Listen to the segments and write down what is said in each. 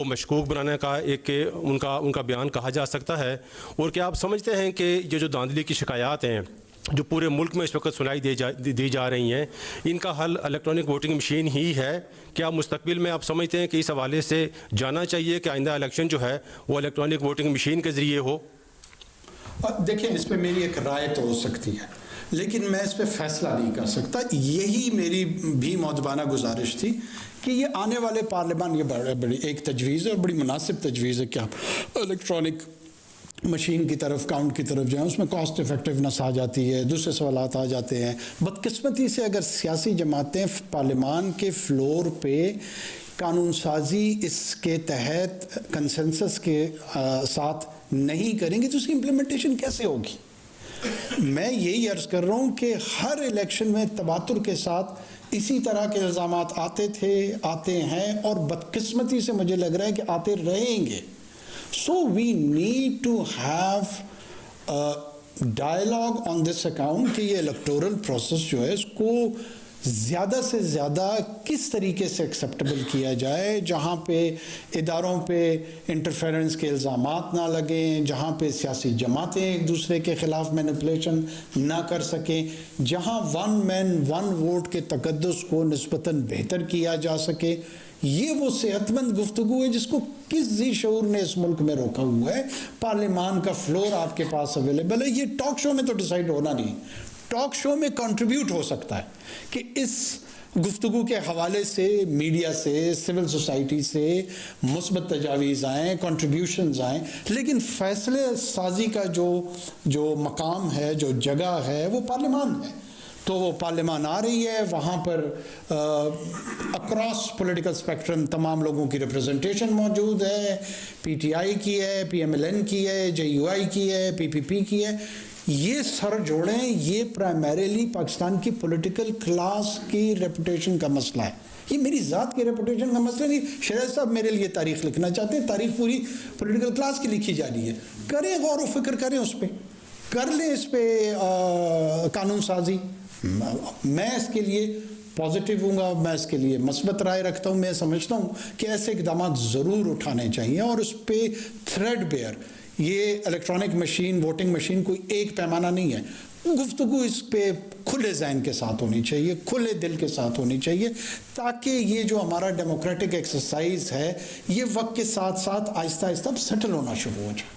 को मशकूक बनाने का एक उनका बयान कहा जा सकता है? और क्या आप समझते हैं कि ये जो धांधली की शिकायत हैं जो पूरे मुल्क में इस वक्त सुनाई दी जा रही हैं, इनका हल इलेक्ट्रॉनिक वोटिंग मशीन ही है? क्या मुस्तकबिल में आप समझते हैं कि इस हवाले से जाना चाहिए कि आइंदा इलेक्शन जो है वो इलेक्ट्रॉनिक वोटिंग मशीन के ज़रिए हो? देखिए, इस पर मेरी एक राय तो हो सकती है, लेकिन मैं इस पर फैसला नहीं कर सकता। यही मेरी भी मौजबाना गुजारिश थी कि ये आने वाले पार्लियामान, ये बड़ी एक तजवीज़ है और बड़ी मुनासिब तजवीज़ है कि आप इलेक्ट्रॉनिक मशीन की तरफ, काउंट की तरफ जाएँ। उसमें कॉस्ट इफेक्टिवनेस आ जाती है, दूसरे सवालात आ जाते हैं। बदकिस्मती से अगर सियासी जमातें पार्लियामान के फ्लोर पे कानून साजी इसके तहत कंसेंसस के साथ नहीं करेंगे तो उसकी इम्प्लीमेंटेशन कैसे होगी? मैं यही अर्ज़ कर रहा हूँ कि हर इलेक्शन में तबातुर के साथ इसी तरह के इल्ज़ाम आते थे, आते हैं और बदकिस्मती से मुझे लग रहा है कि आते रहेंगे। So we need to have a dialogue on this account कि ये इलेक्टोरल प्रोसेस जो है इसको ज़्यादा से ज़्यादा किस तरीके से एक्सेप्टेबल किया जाए, जहाँ पे इदारों पे इंटरफेरेंस के इल्ज़ामात ना लगें, जहाँ पे सियासी जमातें एक दूसरे के ख़िलाफ़ मैनिपुलेशन ना कर सकें, जहाँ वन मैन वन वोट के तकद्दुस को निस्बतन बेहतर किया जा सके। ये वो सेहतमंद गुफ्तगू है जिसको किसी शऊर ने इस मुल्क में रोका हुआ है। पार्लियामान का फ्लोर आपके पास अवेलेबल है। ये टॉक शो में तो डिसाइड होना नहीं, टॉक शो में कंट्रीब्यूट हो सकता है कि इस गुफ्तगू के हवाले से मीडिया से, सिविल सोसाइटी से मुस्बत तजावीज़ आएँ, कंट्रीब्यूशंस आएँ, लेकिन फ़ैसले साजी का जो मकाम है, जो जगह है, वो पार्लियामान है। तो वो पार्लियामान आ रही है, वहाँ पर अक्रॉस पॉलिटिकल स्पेक्ट्रम तमाम लोगों की रिप्रेजेंटेशन मौजूद है। पीटीआई की है, पीएमएलएन की है, जेयूआई की है, पीपीपी की है। ये सर जोड़ें, ये प्राइमरीली पाकिस्तान की पॉलिटिकल क्लास की रेपुटेशन का मसला है। ये मेरी ज़ात की रेपुटेशन का मसला नहीं। शहर साहब मेरे लिए तारीख़ लिखना चाहते हैं, तारीख़ पूरी पॉलिटिकल क्लास की लिखी जा रही है। करें, गौर व फिक्र करें, उस पर कर लें, इस पर कानून साजी। मैं इसके लिए पॉजिटिव हूँगा, मैं इसके लिए मस्बत राय रखता हूँ। मैं समझता हूँ कि ऐसे इक़दाम ज़रूर उठाने चाहिए और उस पर थ्रेड बेयर, ये इलेक्ट्रॉनिक मशीन, वोटिंग मशीन कोई एक पैमाना नहीं है। गुफ्तगू इस पे खुले जहन के साथ होनी चाहिए, खुले दिल के साथ होनी चाहिए, ताकि ये जो हमारा डेमोक्रेटिक एक्सरसाइज है ये वक्त के साथ साथ आहिस्ता आहिस्ता सेटल होना शुरू हो जाए।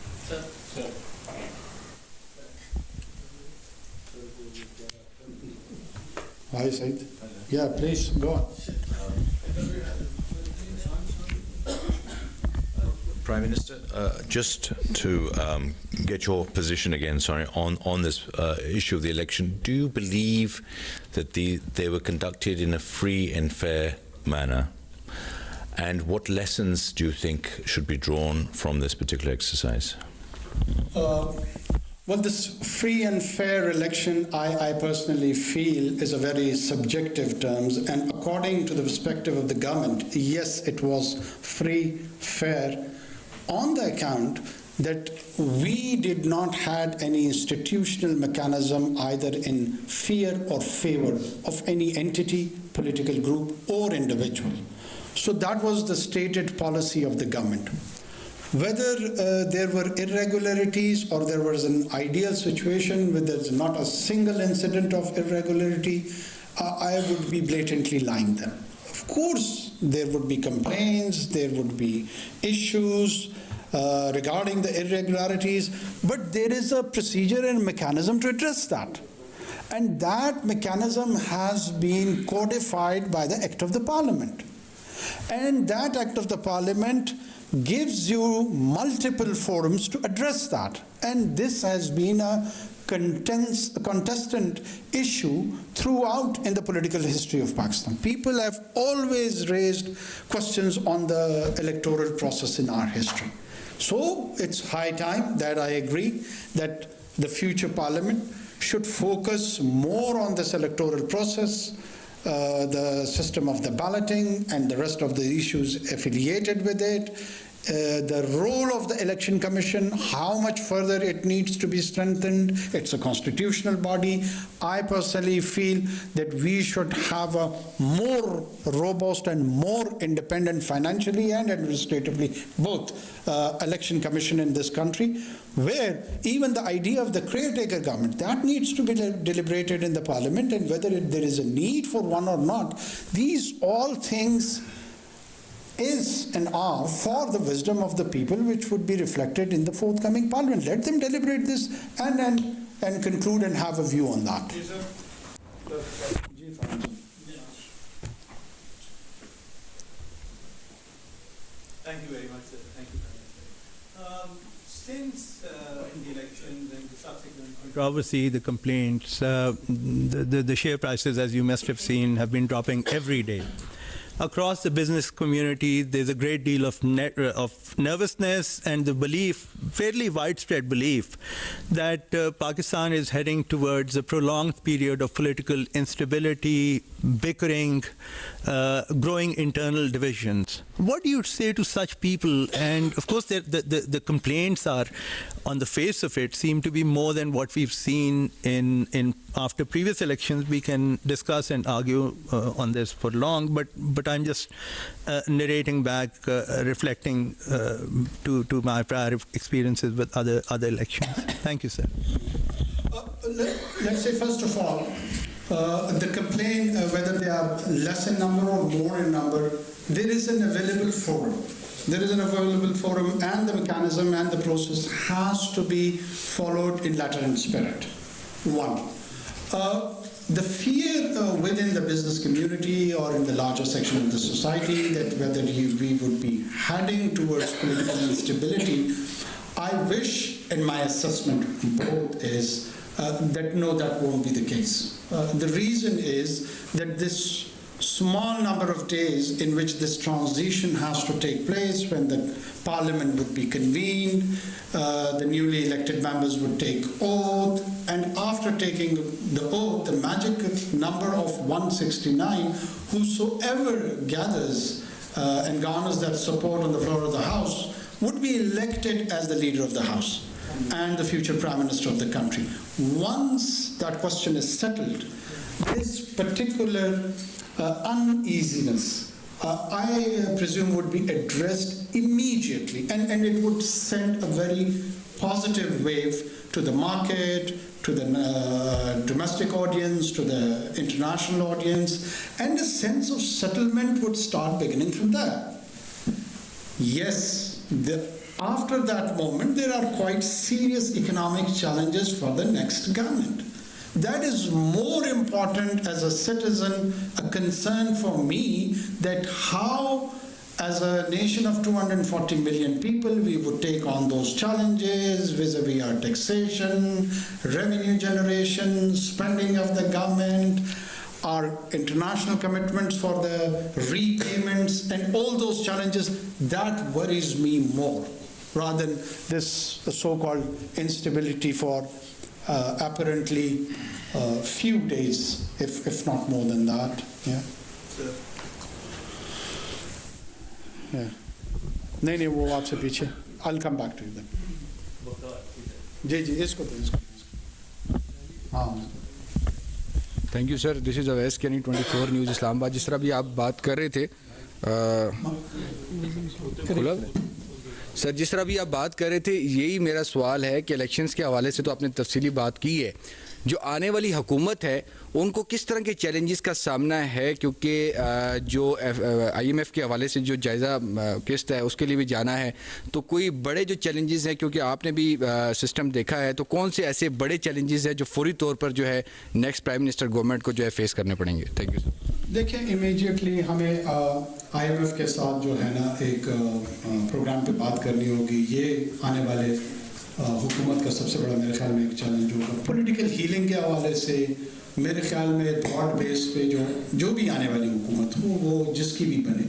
Hi, Said. Yeah, please go on. Prime Minister, just to get your position again, sorry, on this issue of the election, do you believe that they were conducted in a free and fair manner? And what lessons do you think should be drawn from this particular exercise? Well, this free and fair election, I personally feel, is a very subjective term. And according to the perspective of the government, yes, it was free, fair, on the account that we did not have any institutional mechanism either in fear or favor of any entity, political group, or individual. So that was the stated policy of the government. Whether there were irregularities or there was an ideal situation where there's not a single incident of irregularity, I would be blatantly lying then. Of course, there would be complaints, there would be issues regarding the irregularities, but there is a procedure and mechanism to address that. And that mechanism has been codified by the Act of the Parliament. And that Act of the Parliament gives you multiple forums to address that. And this has been a contestant issue throughout in the political history of Pakistan. People have always raised questions on the electoral process in our history. So it's high time that I agree that the future parliament should focus more on this electoral process, the system of the balloting and the rest of the issues affiliated with it, the role of the Election Commission, how much further it needs to be strengthened. It's a constitutional body. I personally feel that we should have a more robust and more independent financially and administratively, both Election Commission in this country, where even the idea of the caretaker government, that needs to be deliberated in the parliament, and whether there is a need for one or not. These all things is and are for the wisdom of the people, which would be reflected in the forthcoming parliament. Let them deliberate this and conclude and have a view on that. Yes, sir. Thank you very much, sir. Thank you very much. Since in the elections and the subsequent controversy, the complaints, the share prices, as you must have seen, have been dropping every day. Across the business community, there's a great deal of nervousness and the belief, fairly widespread belief, that Pakistan is heading towards a prolonged period of political instability, bickering, growing internal divisions. What do you say to such people? And of course, the complaints are, on the face of it, seem to be more than what we've seen in after previous elections. We can discuss and argue on this for long, but I'm just narrating back, reflecting to my prior experiences with other elections. Thank you, sir. Let's say, first of all, the complaint, whether they are less in number or more in number, there is an available forum. There is an available forum, and the mechanism and the process has to be followed in letter and spirit. One. The fear within the business community or in the larger section of the society that whether we would be heading towards political instability, I wish, in my assessment, both is that no, that won't be the case. The reason is that this small number of days in which this transition has to take place, when the parliament would be convened, the newly elected members would take oath, and after taking the oath, the magic number of 169, whosoever gathers and garners that support on the floor of the House would be elected as the leader of the House and the future Prime Minister of the country. Once that question is settled, this particular uneasiness, I presume, would be addressed immediately, and it would send a very positive wave to the market, to the domestic audience, to the international audience, and a sense of settlement would start beginning from there. Yes, after that moment, there are quite serious economic challenges for the next government. That is more important as a citizen, a concern for me, that how, as a nation of 240 million people, we would take on those challenges vis-a-vis our taxation, revenue generation, spending of the government, our international commitments for the repayments, and all those challenges. That worries me more, rather than this so-called instability for apparently few days, if not more than that. Yeah. Yeah. नहीं वो आपसे पीछे. I'll come back to you then. जी इसको हाँ. Thank you, sir. This is Awais, Kenny 24 News Islamabad. जिस तरह भी आप बात कर रहे थे, सर जिस तरह भी आप बात कर रहे थे, यही मेरा सवाल है कि इलेक्शंस के हवाले से तो आपने तफसीली बात की है, जो आने वाली हुकूमत है उनको किस तरह के चैलेंजेस का सामना है, क्योंकि जो IMF के हवाले से जो जायज़ा किस्त है उसके लिए भी जाना है, तो कोई बड़े जो चैलेंजेस हैं, क्योंकि आपने भी सिस्टम देखा है, तो कौन से ऐसे बड़े चैलेंजेस हैं जो फौरी तौर पर जो है नेक्स्ट प्राइम मिनिस्टर गवर्नमेंट को जो है फेस करने पड़ेंगे? Thank you sir. देखिए, इमीडिएटली हमें IMF के साथ जो है ना एक प्रोग्राम पे बात करनी होगी. ये आने वाले हुकूमत का सबसे बड़ा मेरे ख्याल में एक चैलेंज होगा. पॉलिटिकल हीलिंग के हवाले से मेरे ख्याल में ब्रॉड बेस पे जो भी आने वाली हुकूमत हो, वो जिसकी भी बने,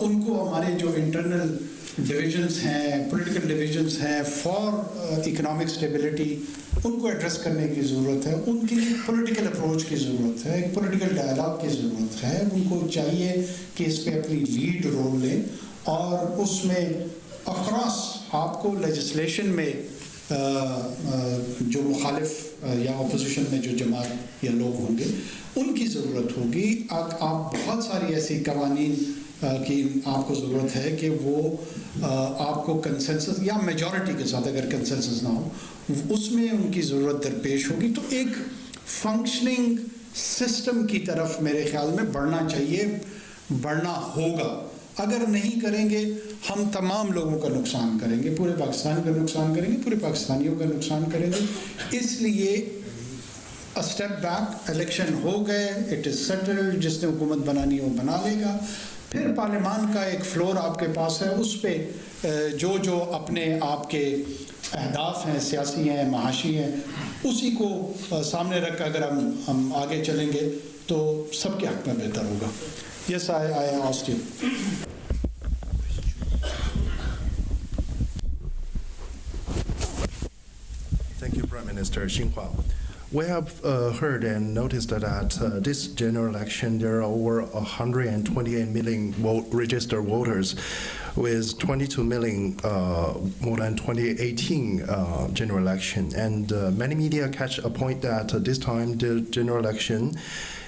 उनको हमारे जो इंटरनल डिविजन्स हैं, पॉलिटिकल डिविजन्स हैं फॉर इकोनॉमिक स्टेबिलिटी, उनको एड्रेस करने की ज़रूरत है. उनके लिए पॉलिटिकल अप्रोच की ज़रूरत है, एक पॉलिटिकल डायलॉग की ज़रूरत है. उनको चाहिए कि इस पे अपनी लीड रोल लें और उसमें अक्रॉस आपको लेजिस्लेशन में जो मुखालिफ या अपोजिशन में जो जमात या लोग होंगे उनकी ज़रूरत होगी। आप बहुत सारी ऐसी कवानीन की आपको ज़रूरत है कि वो आपको कंसेंसस या मेजॉरिटी के साथ, अगर कंसेंसस ना हो उसमें उनकी ज़रूरत दरपेश होगी। तो एक फंक्शनिंग सिस्टम की तरफ मेरे ख्याल में बढ़ना चाहिए, बढ़ना होगा। अगर नहीं करेंगे हम तमाम लोगों का नुकसान करेंगे, पूरे पाकिस्तान का नुकसान करेंगे, पूरे पाकिस्तानियों का नुकसान करेंगे। इसलिए अ स्टेप बैक, इलेक्शन हो गए, इट इज़ सेटल्ड, जिसने हुकूमत बनानी हो बना लेगा। फिर पार्लियामान का एक फ्लोर आपके पास है, उस पर जो जो अपने आपके अहदाफ हैं, सियासी हैं, महाशी हैं, उसी को सामने रख कर अगर हम आगे चलेंगे तो सबके हक़ में बेहतर होगा। Yes, I asked you. Thank you, Prime Minister Xinhua. We have heard and noticed that this general election, there are over 128 million registered voters, with 22 million more than 2018 general election. And many media catch a point that this time the general election,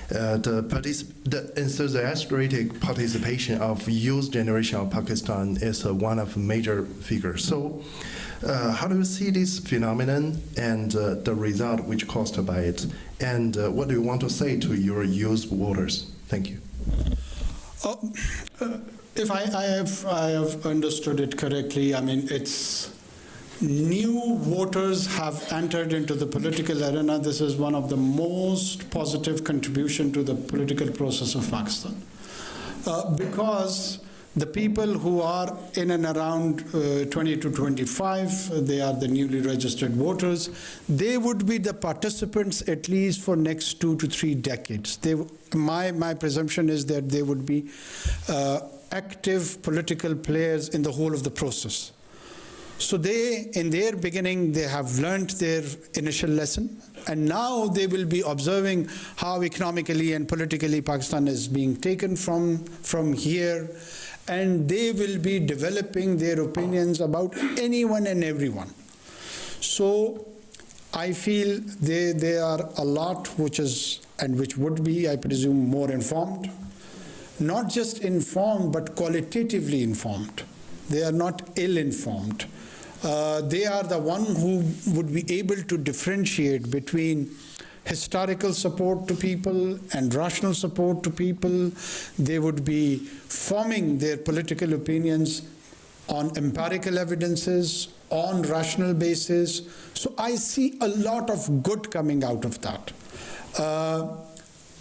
the enthusiastic participation of youth generation of Pakistan is one of major figures. So, how do you see this phenomenon and the result which caused by it? And what do you want to say to your youth voters? Thank you. If I have understood it correctly, I mean, it's new voters have entered into the political arena. This is one of the most positive contribution to the political process of Pakistan. Because the people who are in and around 20 to 25, they are the newly registered voters. They would be the participants at least for next 2 to 3 decades. My presumption is that they would be active political players in the whole of the process. So in their beginning, they have learnt their initial lesson, and now they will be observing how economically and politically Pakistan is being taken from here, and they will be developing their opinions about anyone and everyone. So I feel they are a lot which would be, I presume, more informed. Not just informed, but qualitatively informed. They are not ill-informed. They are the one who would be able to differentiate between historical support to people and rational support to people. They would be forming their political opinions on empirical evidences, on rational basis. So I see a lot of good coming out of that.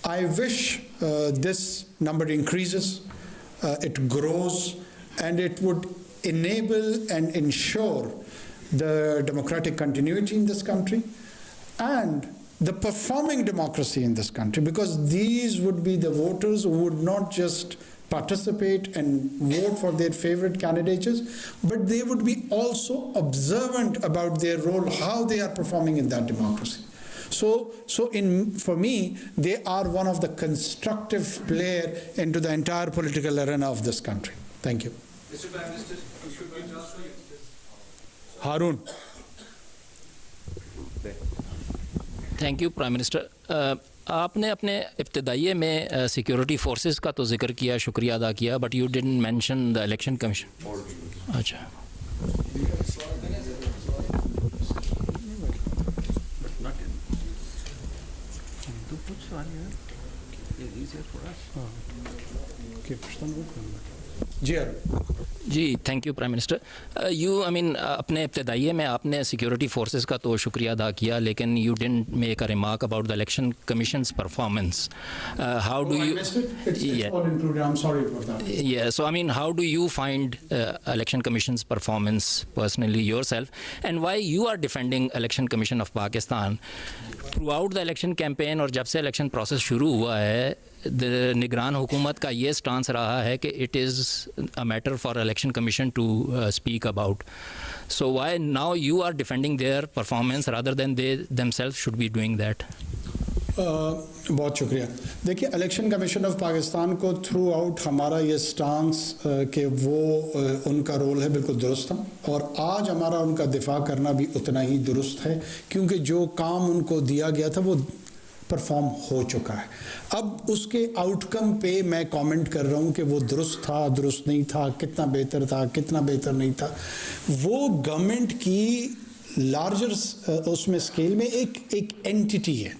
I wish this number increases, it grows, and it would enable and ensure the democratic continuity in this country and the performing democracy in this country, because these would be the voters who would not just participate and vote for their favorite candidates, but they would be also observant about their role, how they are performing in that democracy. So for me, they are one of the constructive player into the entire political arena of this country. Thank you. Mr. Prime Minister, should we transfer you? Harun. Thank you prime minister. आपने अपने इब्तदाइये में security forces का तो जिक्र किया, शुक्रिया अदा किया, but you didn't mention the election commission. अच्छा, जी थैंक यू प्राइम मिनिस्टर। अपने इब्तदाइये में आपने सिक्योरिटी फोर्सेस का तो शुक्रिया अदा किया, लेकिन you didn't make a remark about the election commission's performance. How do you how do you find election commission's performance personally yourself, and why you are defending election commission of Pakistan throughout the election campaign? और जब से election process शुरू हुआ है, निगरान हुकूमत का ये स्टांस रहा है कि it is a matter for election commission to speak about. So why now you are defending their performance rather than they themselves should be doing that? बहुत शुक्रिया। देखिए, इलेक्शन कमीशन ऑफ पाकिस्तान को थ्रू आउट हमारा ये stance कि वो उनका role है बिल्कुल दुरुस्त था, और आज हमारा उनका दिफा करना भी उतना ही दुरुस्त है, क्योंकि जो काम उनको दिया गया था वो परफॉर्म हो चुका है। अब उसके आउटकम पे मैं कमेंट कर रहा हूँ कि वो दुरुस्त था, दुरुस्त नहीं था, कितना बेहतर था, कितना बेहतर नहीं था, वो गवर्नमेंट की लार्जर उसमें स्केल में एक एंटिटी है,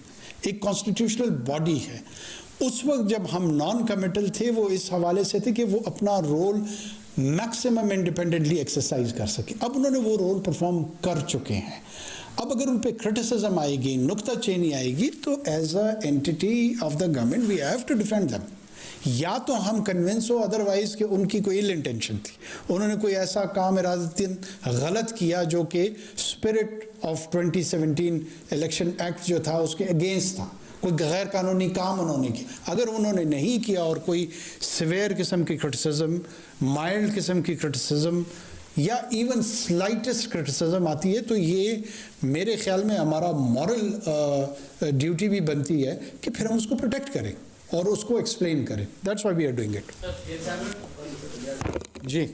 एक कॉन्स्टिट्यूशनल बॉडी है। उस वक्त जब हम नॉन कमिटल थे, वो इस हवाले से थे कि वो अपना रोल मैक्सिमम इंडिपेंडेंटली एक्सरसाइज कर सके। अब उन्होंने वो रोल परफॉर्म कर चुके हैं। अब अगर उन पर क्रिटिसिज्म आएगी, नुक्ताचीनी आएगी, तो as a entity of the government we have to defend them. या तो हम कन्विंस हो अदरवाइज कि उनकी कोई इल इंटेंशन थी, उन्होंने कोई ऐसा काम इरादतन गलत किया जो कि स्पिरिट ऑफ 2017 इलेक्शन एक्ट जो था उसके अगेंस्ट था, कोई गैर कानूनी काम उन्होंने किया। अगर उन्होंने नहीं किया और कोई सिवियर किस्म की क्रिटिसिज्म, माइल्ड किस्म की क्रिटिसिज्म या इवन स्लाइटेस्ट क्रिटिसिज्म आती है, तो ये मेरे ख्याल में हमारा मॉरल ड्यूटी भी बनती है कि फिर हम उसको प्रोटेक्ट करें और उसको एक्सप्लेन करें। That's why we are doing it. जी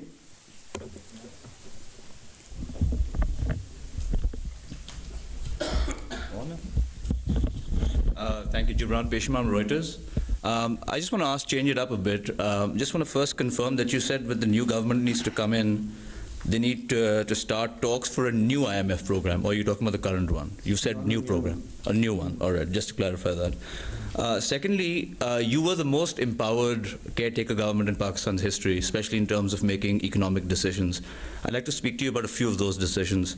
Thank you, Gibran Peshman, Reuters. I just want to change it up a bit. Just want to first confirm that you said with the new government needs to come in, they need to start talks for a new IMF program, or are you talking about the current one? You said new program, a new one. All right, just to clarify that. Secondly, you were the most empowered caretaker government in Pakistan's history, especially in terms of making economic decisions. I'd like to speak to you about a few of those decisions.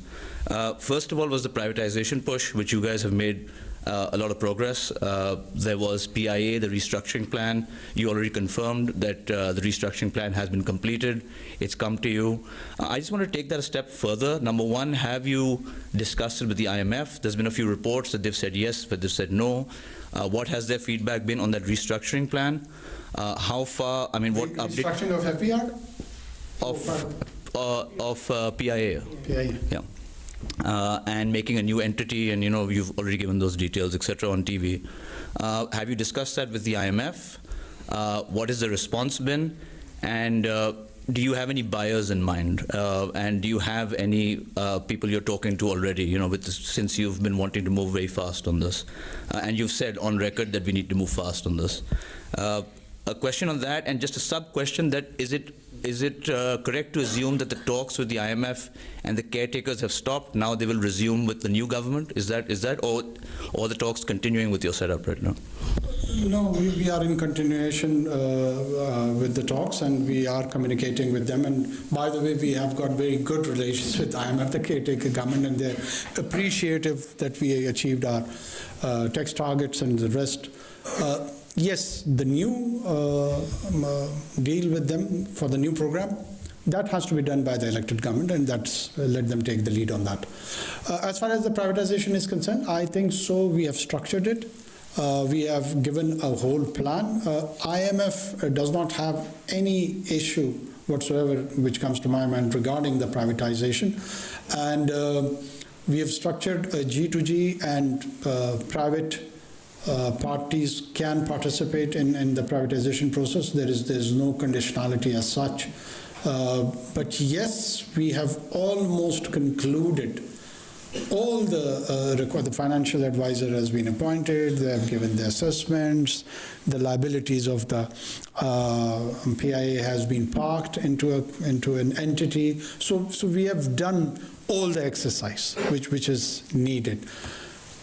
First of all was the privatization push, which you guys have made a lot of progress. There was PIA, the restructuring plan. You already confirmed that the restructuring plan has been completed. It's come to you. I just want to take that a step further. Number one, have you discussed it with the IMF? There's been a few reports that they've said yes, but they've said no. What has their feedback been on that restructuring plan? How far, I mean, what update? Restructuring of FPR? Of PIA. PIA. Yeah. And making a new entity, and you know, you've already given those details, etc. on TV. Have you discussed that with the IMF? What has the response been? And do you have any buyers in mind? And do you have any people you're talking to already, you know, with this, since you've been wanting to move very fast on this? And you've said on record that we need to move fast on this. A question on that, and just a sub-question, that is it correct to assume that the talks with the IMF and the caretakers have stopped, now they will resume with the new government? Is that or the talks continuing with your setup right now? No, we are in continuation with the talks, and we are communicating with them. And by the way, we have got very good relations with IMF, the caretaker government, and they're appreciative that we achieved our tax targets and the rest. Yes, the new deal with them for the new program, that has to be done by the elected government, and that's let them take the lead on that. As far as the privatization is concerned, I think so we have structured it. We have given a whole plan. IMF does not have any issue whatsoever which comes to my mind regarding the privatization, and we have structured a G2G, and private parties can participate in the privatization process. There is no conditionality as such. But yes, we have almost concluded. All the financial advisor has been appointed. They have given the assessments. The liabilities of the PIA has been parked into an entity. So we have done all the exercise which is needed.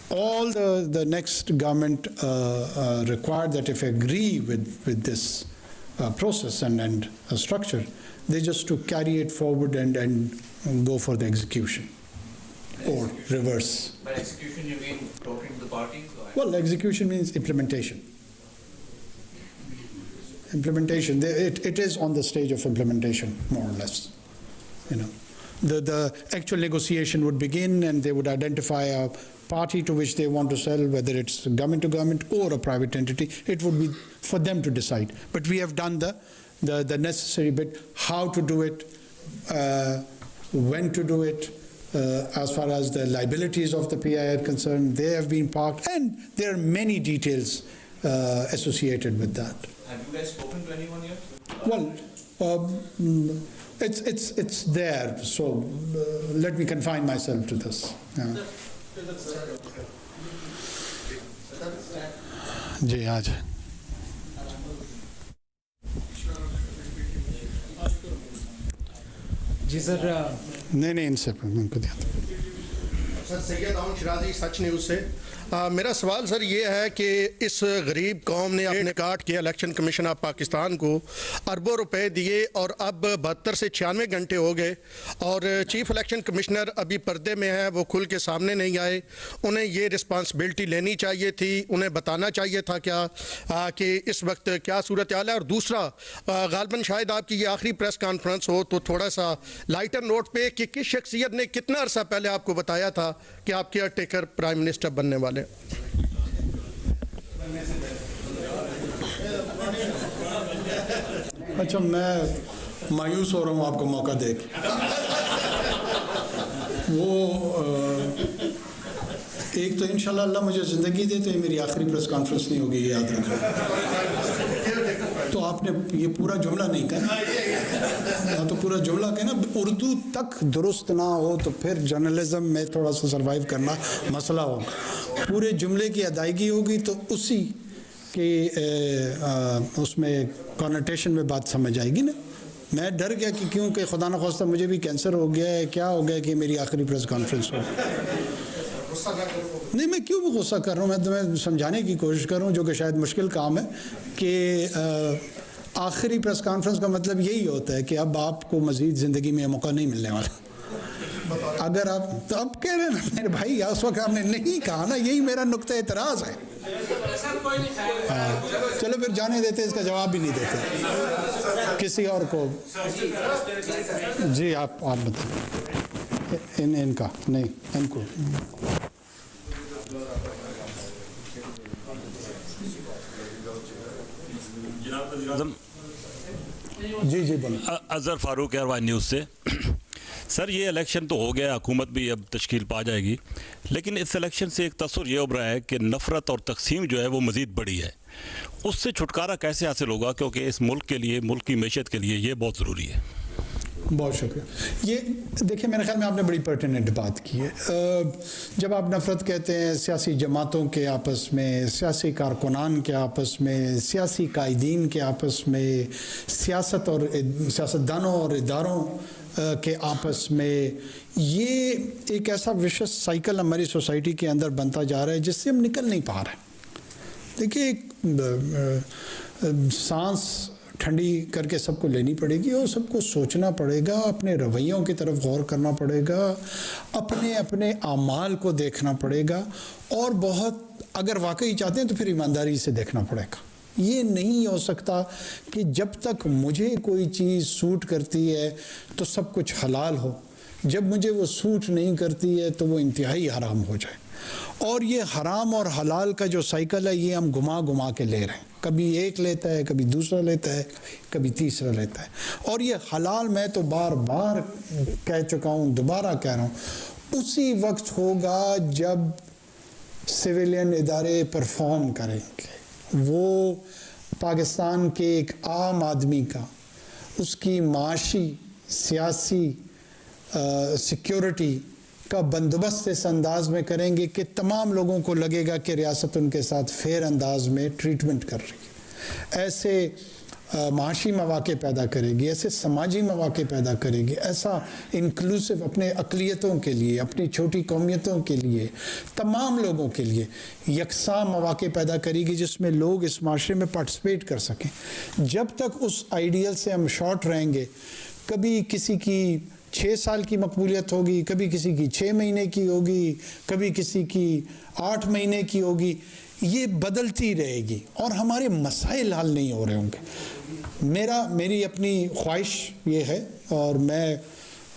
All the next government required that if they agree with this process and structure, they just to carry it forward and go for the execution. Or reverse. By execution, you mean talking to the parties? Well, execution means implementation. Implementation. It is on the stage of implementation, more or less. You know, the actual negotiation would begin, and they would identify a party to which they want to sell, whether it's government to government or a private entity. It would be for them to decide. But we have done the necessary bit: how to do it, when to do it. as far as the liabilities of the PI are concerned, they have been parked, and there are many details associated with that. Have you guys spoken to anyone yet? Well, it's there, so let me confine myself to this. Yeah. जी आज जी sir नहीं इनसे उनको दिया sir Syed आउन शिराजी सच news से मेरा सवाल sir ये है कि इस गरीब कौम ने अपने काट के इलेक्शन कमीशन ऑफ पाकिस्तान को अरबों रुपए दिए और अब 72 से 96 घंटे हो गए और चीफ इलेक्शन कमिश्नर अभी पर्दे में है, वो खुल के सामने नहीं आए। उन्हें ये रिस्पांसिबिलिटी लेनी चाहिए थी, उन्हें बताना चाहिए था क्या कि इस वक्त क्या सूरत हाल है। और दूसरा, गालबन शायद आपकी ये आखिरी प्रेस कॉन्फ्रेंस हो तो थोड़ा सा लाइटर नोट पे कि किस शख्सियत ने कितना अरसा पहले आपको बताया था कि आप केयरटेकर प्राइम मिनिस्टर बनने वाले। अच्छा, मैं मायूस हो रहा हूँ आपको मौका देख। वो एक तो इंशाल्लाह अल्लाह मुझे ज़िंदगी दे तो ये मेरी आखिरी प्रेस कॉन्फ्रेंस नहीं होगी, ये याद रखना। तो आपने ये पूरा जुमला नहीं कहा, तो पूरा जुमला कहना, उर्दू तक दुरुस्त ना हो तो फिर जर्नलिज्म में थोड़ा सा सरवाइव करना मसला होगा। पूरे जुमले की अदायगी होगी तो उसी के उसमें कॉनोटेशन में बात समझ आएगी ना। मैं डर गया कि क्योंकि खुदा न खास्ता मुझे भी कैंसर हो गया है, क्या हो गया कि मेरी आखिरी प्रेस कॉन्फ्रेंस हो। नहीं, मैं क्यों गुस्सा कर रहा हूँ, मैं तुम्हें समझाने की कोशिश कर रहा हूँ, जो कि शायद मुश्किल काम है कि आखिरी प्रेस कॉन्फ्रेंस का मतलब यही होता है कि अब आपको मज़ीद ज़िंदगी में मौका नहीं मिलने वाला। अगर आप तो अब कह रहे हैं ना मेरे भाई, उस वक्त आपने नहीं कहा ना, यही मेरा नुक्ता एतराज़ है। चलो फिर जाने देते, इसका जवाब भी नहीं देते किसी और को। जी आप बताइए इनका नहीं, इनको जी बोलो। अजहर फारूक एयरवाइन न्यूज़ से। सर, ये इलेक्शन तो हो गया, हुकूमत भी अब तश्कील पा जाएगी, लेकिन इस इलेक्शन से एक तसव्वुर ये उभरा है कि नफ़रत और तकसीम जो है वो मज़ीद बढ़ी है। उससे छुटकारा कैसे हासिल होगा, क्योंकि इस मुल्क के लिए, मुल्क की मैशत के लिए ये बहुत ज़रूरी है। बहुत शुक्रिया। ये देखिए, मेरे ख्याल में आपने बड़ी पर्टिनेंट बात की है। जब आप नफ़रत कहते हैं सियासी जमातों के आपस में, सियासी कारकुनान के आपस में, सियासी कायदीन के आपस में, सियासत और सियासतदानों और इदारों के आपस में, ये एक ऐसा विशेष साइकिल हमारी सोसाइटी के अंदर बनता जा रहा है जिससे हम निकल नहीं पा रहे। देखिए, सांस ठंडी करके सबको लेनी पड़ेगी और सबको सोचना पड़ेगा, अपने रवैयों की तरफ गौर करना पड़ेगा, अपने अपने आमाल को देखना पड़ेगा, और बहुत अगर वाकई चाहते हैं तो फिर ईमानदारी से देखना पड़ेगा। ये नहीं हो सकता कि जब तक मुझे कोई चीज़ सूट करती है तो सब कुछ हलाल हो, जब मुझे वो सूट नहीं करती है तो वो इंतहाई हराम हो जाए। और ये हराम और हलाल का जो साइकिल है, ये हम घुमा घुमा के ले रहे हैं। कभी एक लेता है, कभी दूसरा लेता है, कभी तीसरा लेता है। और ये हलाल मैं तो बार बार कह चुका हूँ, दोबारा कह रहा हूँ, उसी वक्त होगा जब सिविलियन इदारे परफॉर्म करेंगे। वो पाकिस्तान के एक आम आदमी का, उसकी माशी सियासी सिक्योरिटी का बंदोबस्त इस अंदाज में करेंगे कि तमाम लोगों को लगेगा कि रियासत उनके साथ फेयर अंदाज में ट्रीटमेंट कर रही है। ऐसे माशी मौक़े पैदा करेगी, ऐसे समाजी मौक़े पैदा करेगी, ऐसा इंक्लूसिव अपने अक़लियतों के लिए, अपनी छोटी कौमियतों के लिए, तमाम लोगों के लिए यकसा मौक़े पैदा करेगी जिसमें लोग इस माशरे में पार्टिसिपेट कर सकें। जब तक उस आइडियल से हम शॉर्ट रहेंगे, कभी किसी की 6 साल की मकबूलियत होगी, कभी किसी की 6 महीने की होगी, कभी किसी की 8 महीने की होगी, ये बदलती रहेगी और हमारे मसाइल हल नहीं हो रहे होंगे। मेरी अपनी ख्वाहिश ये है, और मैं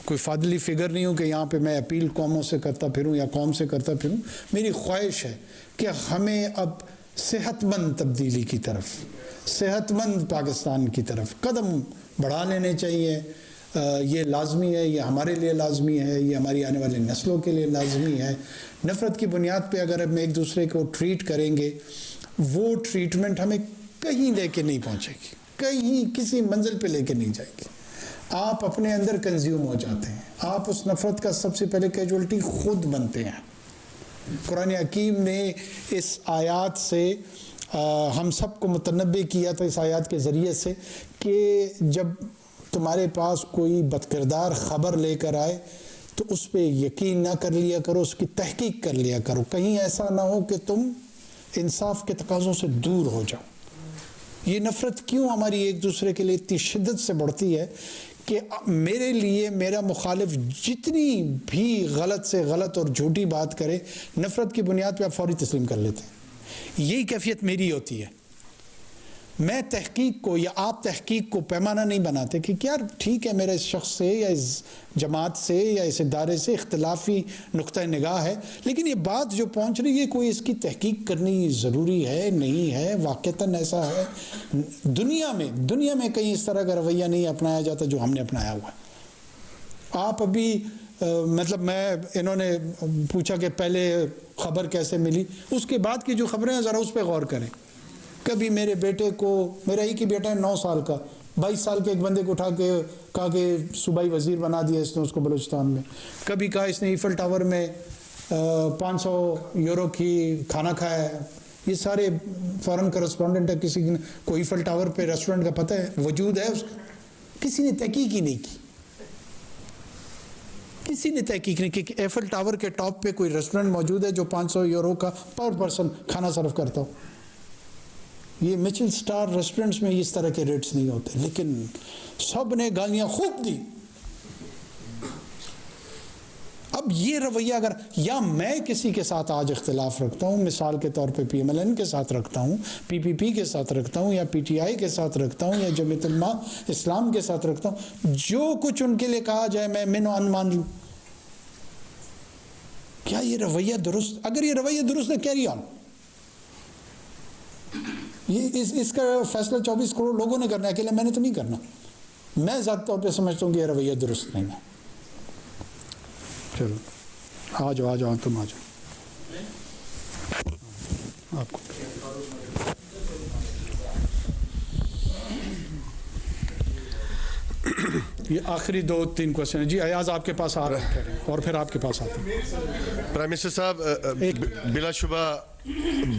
कोई फादली फिगर नहीं हूँ कि यहाँ पे मैं अपील कौमों से करता फिरूँ या कौम से करता फिरूँ। मेरी ख्वाहिश है कि हमें अब सेहतमंद तब्दीली की तरफ, सेहतमंद पाकिस्तान की तरफ कदम बढ़ा लेने चाहिए। ये लाजमी है, ये हमारे लिए लाजमी है, ये हमारी आने वाली नस्लों के लिए लाजमी है। नफ़रत की बुनियाद पे अगर हम एक दूसरे को ट्रीट करेंगे, वो ट्रीटमेंट हमें कहीं लेके नहीं पहुंचेगी, कहीं किसी मंजिल पे लेके नहीं जाएगी। आप अपने अंदर कंज्यूम हो जाते हैं, आप उस नफ़रत का सबसे पहले कैजुअल्टी खुद बनते हैं। कुरान हकीम ने इस आयत से हम सबको मुतनब्बे किया था, इस आयत के ज़रिए से, कि जब तुम्हारे पास कोई बदकिरदार ख़बर लेकर आए तो उस पर यकीन ना कर लिया करो, उसकी तहकीक कर लिया करो, कहीं ऐसा ना हो कि तुम इंसाफ के तकाज़ों से दूर हो जाओ। ये नफ़रत क्यों हमारी एक दूसरे के लिए इतनी शिद्दत से बढ़ती है कि मेरे लिए मेरा मुखालिफ जितनी भी गलत से गलत और झूठी बात करे, नफ़रत की बुनियाद पे आप फौरी तस्लीम कर लेते हैं। यही कैफियत मेरी होती है। मैं तहकीक को या आप तहकीक को पैमाना नहीं बनाते कि यार ठीक है, मेरा इस शख्स से या इस जमात से या इस इदारे से इख्तलाफी नुक्ता निगाह है, लेकिन ये बात जो पहुंच रही है, कोई इसकी तहकीक करनी ज़रूरी है, नहीं है, वाक़तन ऐसा है। दुनिया में कहीं इस तरह का रवैया नहीं अपनाया जाता जो हमने अपनाया हुआ है। आप अभी मतलब इन्होंने पूछा कि पहले ख़बर कैसे मिली, उसके बाद की जो ख़बरें हैं ज़रा उस पर गौर करें। कभी मेरे बेटे को, मेरा एक ही बेटा है 9 साल का, 22 साल के एक बंदे को उठा के कहा कि सूबाई वज़ीर बना दिया इसने उसको बलूचिस्तान में। कभी कहा इसने ईफल टावर में 500 यूरो की खाना खाया है। ये सारे फॉरेन करस्पॉन्डेंट है, किसी को ईफल टावर पे रेस्टोरेंट का पता है, वजूद है उसका, किसी ने तहकीक ही नहीं की। किसी ने तहकीक नहीं की कि एफल टावर के टॉप पे कोई रेस्टोरेंट मौजूद है जो 500 यूरो का पर पर्सन खाना सर्व करता हो। ये मिचेल स्टार रेस्टोरेंट्स में इस तरह के रेट्स नहीं होते, लेकिन सब ने गालियां खूब दी। अब ये रवैया अगर, या मैं किसी के साथ आज इख्तिलाफ रखता हूँ, मिसाल के तौर पे PMLN के साथ रखता हूँ, PPP के साथ रखता हूँ, या PTI के साथ रखता हूँ, या जमीयत उलमा इस्लाम के साथ रखता हूँ, जो कुछ उनके लिए कहा जाए मैं मिनो अनमान लूँ। क्या ये रवैया दुरुस्त? अगर ये रवैया दुरुस्त है, कैरी ऑन। ये इसका फैसला 24 करोड़ लोगों ने करना है, अकेले मैंने तो नहीं करना। मैं ज़ाती तौर पे समझता हूँ कि ये रवैया दुरुस्त नहीं है। चलो आ जाओ तुम आ जाओ। आपको ये आखिरी 2-3 क्वेश्चन है जी। अयाज आपके पास आ रहे हैं और फिर आपके पास आते हैं। प्राइम मिनिस्टर साहब, बिलाशुबा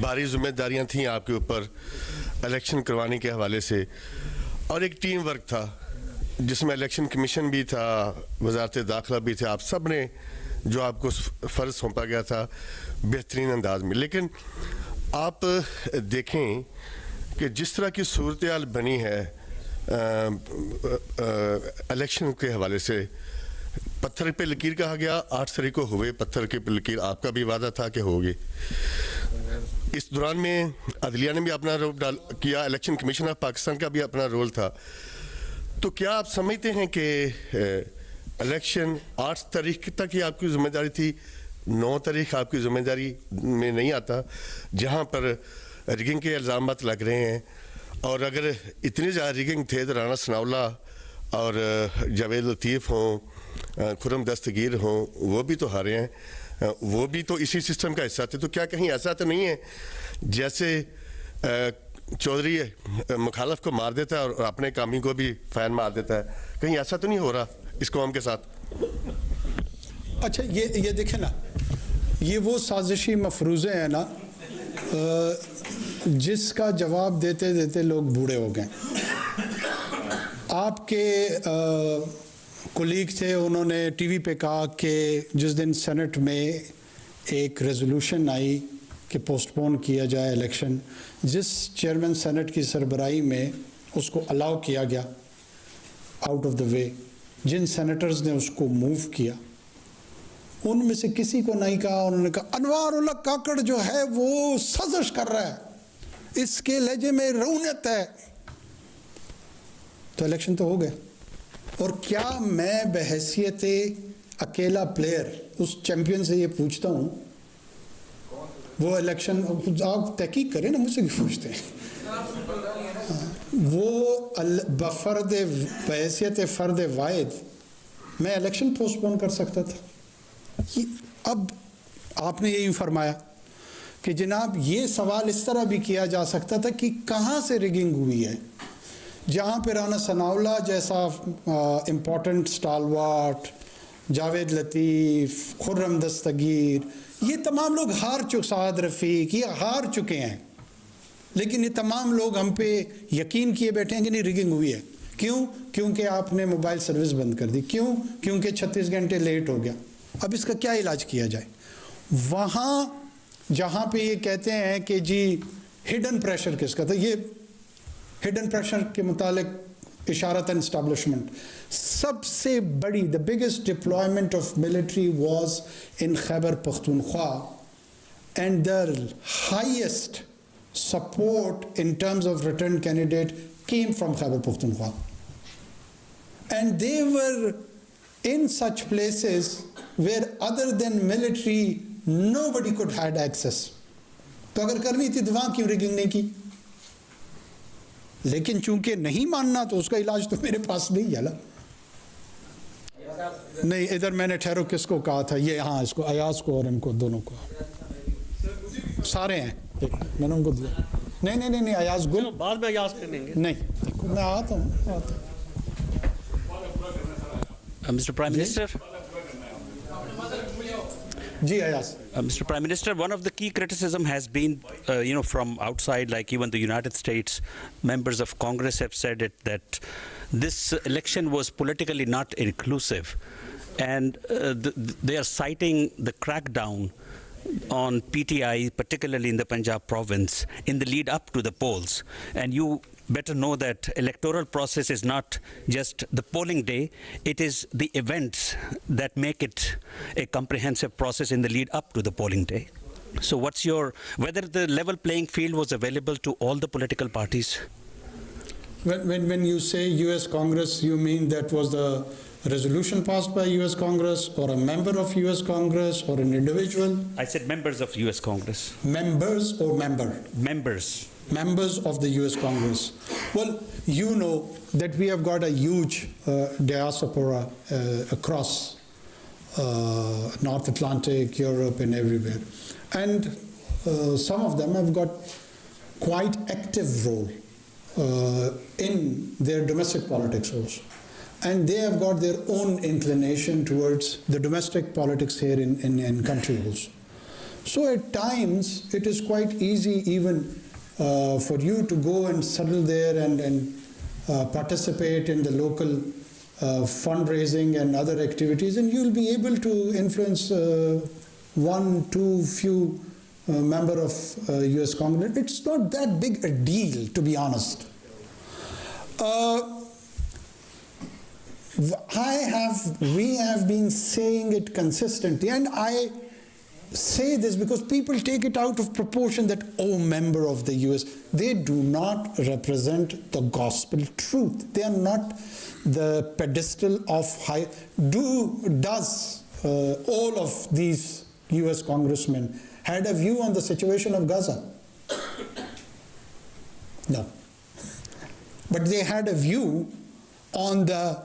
भारी जिम्मेदारियां थीं आपके ऊपर इलेक्शन करवाने के हवाले से, और एक टीम वर्क था जिसमें इलेक्शन कमीशन भी था, वजारत दाखिला भी थे, आप सब ने जो आपको फ़र्ज़ सौंपा गया था बेहतरीन अंदाज में। लेकिन आप देखें कि जिस तरह की सूरत हाल बनी है इलेक्शन के हवाले से, पत्थर पे लकीर कहा गया, 8 तारीख को हुए पत्थर के पे लकीर, आपका भी वादा था कि होगी। इस दौरान में अदलिया ने भी अपना रोल किया, इलेक्शन कमीशन ऑफ पाकिस्तान का भी अपना रोल था। तो क्या आप समझते हैं कि इलेक्शन 8 तारीख तक ही आपकी जिम्मेदारी थी, 9 तारीख आपकी जिम्मेदारी में नहीं आता, जहां पर रिगिंग के इल्ज़ामात लग रहे हैं? और अगर इतनी ज़्यादा रिगिंग थे तो राना सनाउल्लाह और जावेद लतीफ़ हों, खुरम दस्तगीर हों, वो भी तो हारे हैं, वो भी तो इसी सिस्टम का हिस्सा थे। तो क्या कहीं ऐसा तो नहीं है जैसे चौधरी मुखालफ को मार देता है और अपने कामी को भी फ़ैन मार देता है? कहीं ऐसा तो नहीं हो रहा इस कौम के साथ? अच्छा, ये देखें ना, ये वो साजिशी मफरूज़े हैं ना जिसका जवाब देते देते लोग बूढ़े हो गए। आपके कोलीग थे, उन्होंने टीवी पे कहा कि जिस दिन सेनेट में एक रेजोल्यूशन आई कि पोस्टपोन किया जाए इलेक्शन, जिस चेयरमैन सेनेट की सरबराही में उसको अलाउ किया गया आउट ऑफ द वे, जिन सेनेटर्स ने उसको मूव किया, उनमें से किसी को नहीं कहा, उन्होंने कहा अनवार उल्ला काकड़ जो है वो साजिश कर रहा है, इसके लहजे में रऊनत है। तो इलेक्शन तो हो गया। और क्या मैं बहैसियत अकेला प्लेयर उस चैंपियन से ये पूछता हूँ, वो इलेक्शन, आप तहकीक करें ना, मुझसे क्यों पूछते हैं? वो बफर्द बहैसियत फ़र्द वाहिद मैं इलेक्शन पोस्टपोन कर सकता था। अब आपने यही फरमाया कि जनाब ये सवाल इस तरह भी किया जा सकता था कि कहाँ से रिगिंग हुई है, जहाँ पे राना सनाउल्लाह जैसा इम्पोर्टेंट स्टालवार्ट, जावेद लतीफ़, खुर्रम दस्तगीर, ये तमाम लोग हार चुके, साद रफ़ीक, ये हार चुके हैं, लेकिन ये तमाम लोग हम पे यकीन किए बैठे हैं कि नहीं रिगिंग हुई है। क्यों? क्योंकि आपने मोबाइल सर्विस बंद कर दी। क्यों? क्योंकि 36 घंटे लेट हो गया। अब इसका क्या इलाज किया जाए? वहाँ जहाँ पे ये कहते हैं कि जी हिडन प्रेशर किसका था, ये हिडन प्रेशर के मुतालिक इशारतन एस्टैब्लिशमेंट सबसे बड़ी, the biggest deployment of military was in Khyber Pakhtunkhwa and the highest support in terms of return candidate came from Khyber Pakhtunkhwa, and they were in such places where other than military nobody could had access. तो अगर करनी थी तो वहाँ क्यों rigging नहीं की? लेकिन चूंकि नहीं मानना तो उसका इलाज तो मेरे पास नहीं है ना। नहीं, इधर मैंने ठहरो किसको कहा था, ये हाँ इसको अयाज को और इनको दोनों को, सारे हैं, मैंने उनको दिया। नहीं अयाज गुल बाद में अयाज कर लेंगे। नहीं मैं आता हूँ। Mr. Prime Minister. Ji Ayaz. Mr. Prime Minister, one of the key criticism has been, from outside, like even the United States, members of Congress have said it, that this election was politically not inclusive, and they are citing the crackdown on PTI, particularly in the Punjab province, in the lead up to the polls. And you better know that electoral process is not just the polling day, it is the events that make it a comprehensive process in the lead up to the polling day. So what's whether the level playing field was available to all the political parties? When you say US Congress, you mean that was the resolution passed by US Congress, or a member of US Congress, or an individual? I said members of US Congress. Members or member? Members. Members of the US Congress. Well, you know that we have got a huge diaspora across North Atlantic, Europe and everywhere. And some of them have got quite active role in their domestic politics also. And they have got their own inclination towards the domestic politics here in country also. So at times it is quite easy even for you to go and settle there and participate in the local fundraising and other activities, and you'll be able to influence one, two, few member of US Congress. It's not that big a deal, to be honest. We have been saying it consistently, and I say this because people take it out of proportion that, oh, member of the US. They do not represent the gospel truth. They are not the pedestal of high. Does all of these US congressmen had a view on the situation of Gaza? No. But they had a view on the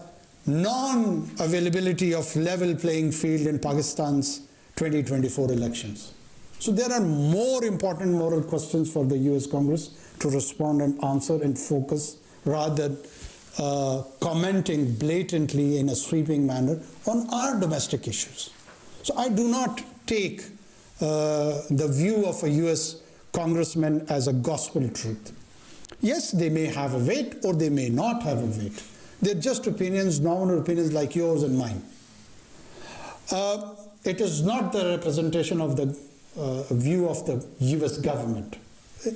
non-availability of level playing field in Pakistan's 2024 elections. So there are more important moral questions for the US Congress to respond and answer and focus, rather than commenting blatantly in a sweeping manner on our domestic issues. So I do not take the view of a US congressman as a gospel truth. Yes, they may have a weight or they may not have a weight. They're just opinions, nominal opinions like yours and mine. It is not the representation of the view of the US government.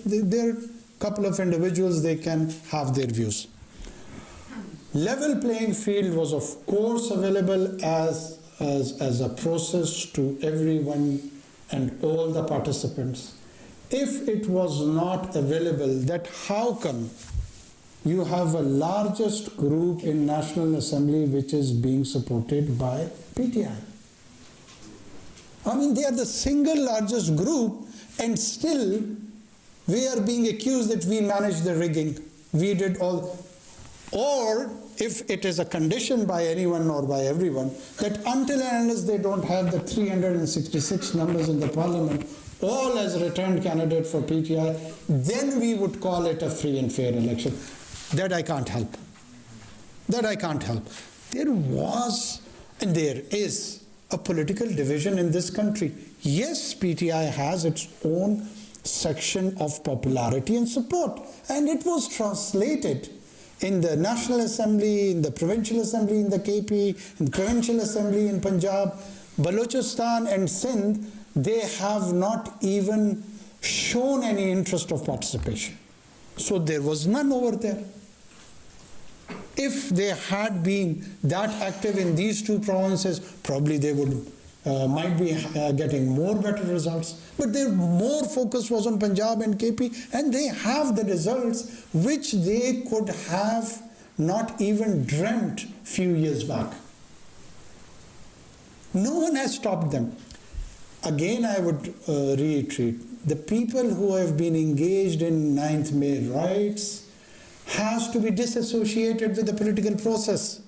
There are a couple of individuals, they can have their views. Level playing field was of course available as a process to everyone and all the participants. If it was not available, that how come you have a largest group in National Assembly which is being supported by PTI? I mean, they are the single largest group, and still we are being accused that we managed the rigging. We did all. Or if it is a condition by anyone or by everyone that until and unless they don't have the 366 numbers in the parliament, all as returned candidate for PTI, then we would call it a free and fair election. That I can't help. That I can't help. There was and there is a political division in this country. Yes, PTI has its own section of popularity and support, and it was translated in the National Assembly, in the Provincial Assembly in the KP, in the Provincial Assembly in Punjab, Balochistan and Sindh. They have not even shown any interest of participation. So there was none over there. If they had been that active in these two provinces, probably they would might be getting more better results. But their more focus was on Punjab and KP, and they have the results which they could have not even dreamt few years back. No one has stopped them. Again, I would reiterate, the people who have been engaged in 9th May riots has to be disassociated with the political process.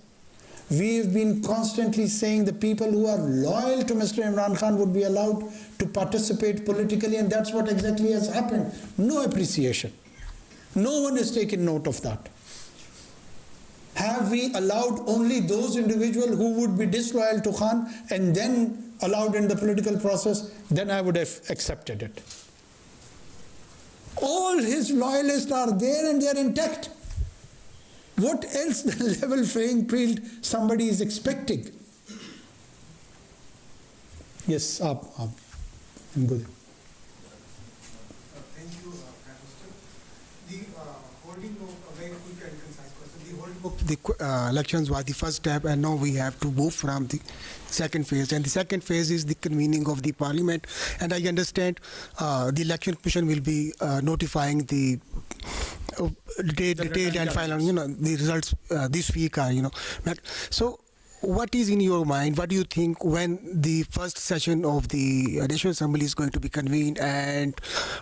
We've been constantly saying the people who are loyal to Mr. Imran Khan would be allowed to participate politically, and that's what exactly has happened. No appreciation. No one has taken note of that. Have we allowed only those individuals who would be disloyal to Khan and then allowed in the political process? Then I would have accepted it. All his loyalists are there and they are intact. What else the level playing field somebody is expecting? Yes, I'm good. Thank you, Prime Minister. The holding of a very quick and concise question. The holding of the elections was the first step, and now we have to move from the second phase. And the second phase is the convening of the parliament. And I understand the election commission will be notifying the detailed and final, the results this week. So what is in your mind? What do you think when the first session of the National Assembly is going to be convened, and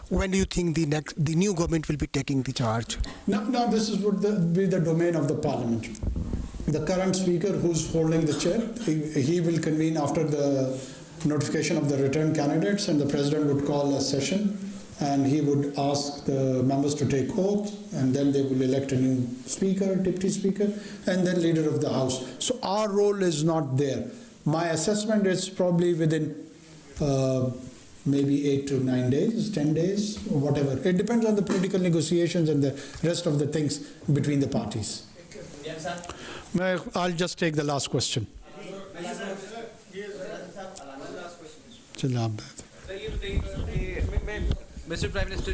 when do you think the new government will be taking the charge? Now this would be the domain of the parliament. The current speaker who's holding the chair, he will convene after the notification of the returned candidates, and the president would call a session and he would ask the members to take oath, and then they will elect a new speaker, deputy speaker, and then leader of the house. So our role is not there. My assessment is probably within maybe 8 to 9 days, 10 days, or whatever. It depends on the political negotiations and the rest of the things between the parties. Yes, sir. I'll just take the last question. Mr. Prime Minister,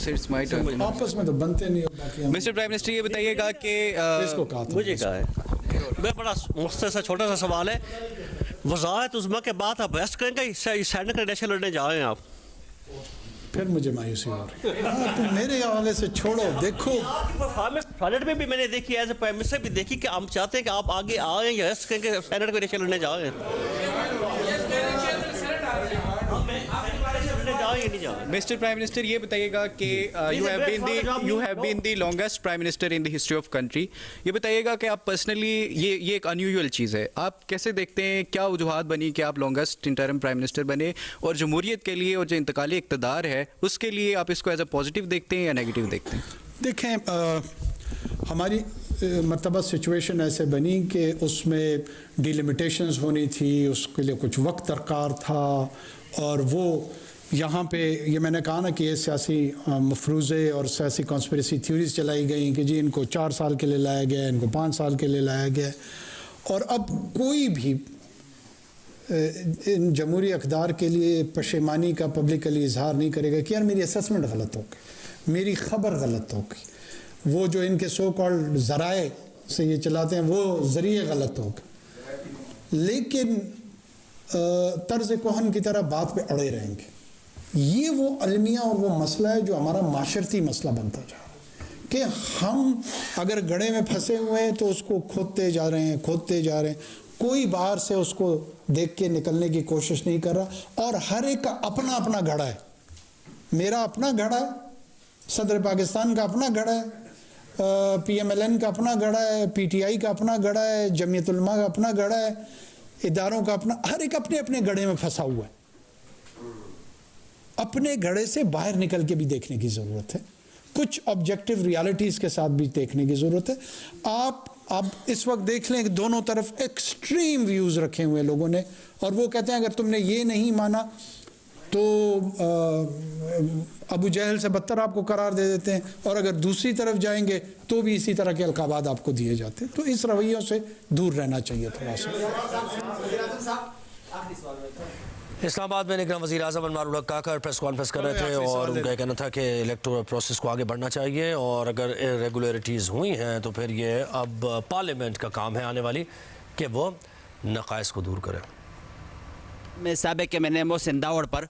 it's my turn. आपस में तो बनते नहीं हो बाकी. Mr. Prime Minister, ये बताइएगा कि इसको कहा था. मुझे कहा है. मैं बड़ा मुख्तसर सा छोटा सा सवाल है. वज़ाहत उज़्मा के बाद आप वेस्ट करेंगे, सैनिक नेशनल लड़ने जा रहे हैं आप. फिर मुझे मायूसी हो रही है. तुम मेरे हवाले से छोड़ो. देखो परफॉर्मेंस में भी मैंने देखी, एज ए प्राइम मिनिस्टर भी देखी कि हम चाहते हैं कि आप आगे आए या वेस्ट करेंगे, सैनिक को नेशनल लड़ने जा रहे हैं. Mr. Prime Minister, ये बताइएगा कि you have been the longest Prime Minister in the history of country. ये बताइएगा कि आप पर्सनली ये एक अनयूजुअल चीज़ है. आप कैसे देखते हैं, क्या वजूहात बनी कि आप लॉन्गेस्ट इंटरिम प्राइम मिनिस्टर बने, और जमहूरियत के लिए और जो इंतकाली इक़्तिदार है उसके लिए आप इसको एज अ पॉजिटिव देखते हैं या नेगेटिव देखते हैं? देखें, हमारी मरतबा सिचुएशन ऐसे बनी कि उसमें डिलिमिटेशंस होनी थी, उसके लिए कुछ वक्त दरकार था, और वो यहाँ पे ये मैंने कहा ना कि ये सियासी मफरूज़े और सियासी कॉन्स्पिरेसी थ्योरीज चलाई गई कि जी इनको 4 साल के लिए लाया गया, इनको 5 साल के लिए लाया गया, और अब कोई भी इन जमहूरी अक़दार के लिए पशेमानी का पब्लिकली इजहार नहीं करेगा कि यार मेरी असेसमेंट गलत हो गई, मेरी ख़बर गलत हो गई, वो जो इनके सो कॉल्ड ज़राए से ये चलाते हैं वो ज़रिए गलत हो गए, लेकिन तर्ज़ कोहन की तरह बात पे अड़े रहेंगे. ये वो अलमिया और वो मसला है जो हमारा माशरती मसला बनता जा रहा है कि हम अगर गड्ढे में फंसे हुए हैं तो उसको खोदते जा रहे हैं, कोई बाहर से उसको देख के निकलने की कोशिश नहीं कर रहा, और हर एक का अपना अपना घड़ा है. मेरा अपना घड़ा है, सदर पाकिस्तान का अपना घड़ा है, PMLN का अपना गड़ा है, PTI का अपना गड़ा है, जमीयत उलमा का अपना गड़ा है, इदारों का अपना, हर एक अपने अपने गड़े में फंसा हुआ है। अपने गड़े से बाहर निकल के भी देखने की ज़रूरत है, कुछ ऑब्जेक्टिव रियलिटीज़ के साथ भी देखने की ज़रूरत है। आप अब इस वक्त देख लें कि दोनों तरफ एक्सट्रीम व्यूज़ रखे हुए हैं लोगों ने, और वो कहते हैं अगर तुमने ये नहीं माना तो अबू जहल से बदतर आपको करार दे देते हैं, और अगर दूसरी तरफ जाएंगे तो भी इसी तरह के अलकाबाद आपको दिए जाते हैं। तो इस रवैयों से दूर रहना चाहिए थोड़ा सा। इस्लामाबाद में निगरान वज़ीर आज़म अनवर काकर प्रेस कॉन्फ्रेंस कर रहे थे और उनका कहना था कि इलेक्टोरल प्रोसेस को आगे बढ़ना चाहिए, और अगर इरेगुलरिटीज़ हुई हैं तो फिर ये अब पार्लियामेंट का काम है आने वाली कि वो नक़ाइस को दूर करे। में साबिक़ के मैंने मोहसिन दावड़ पर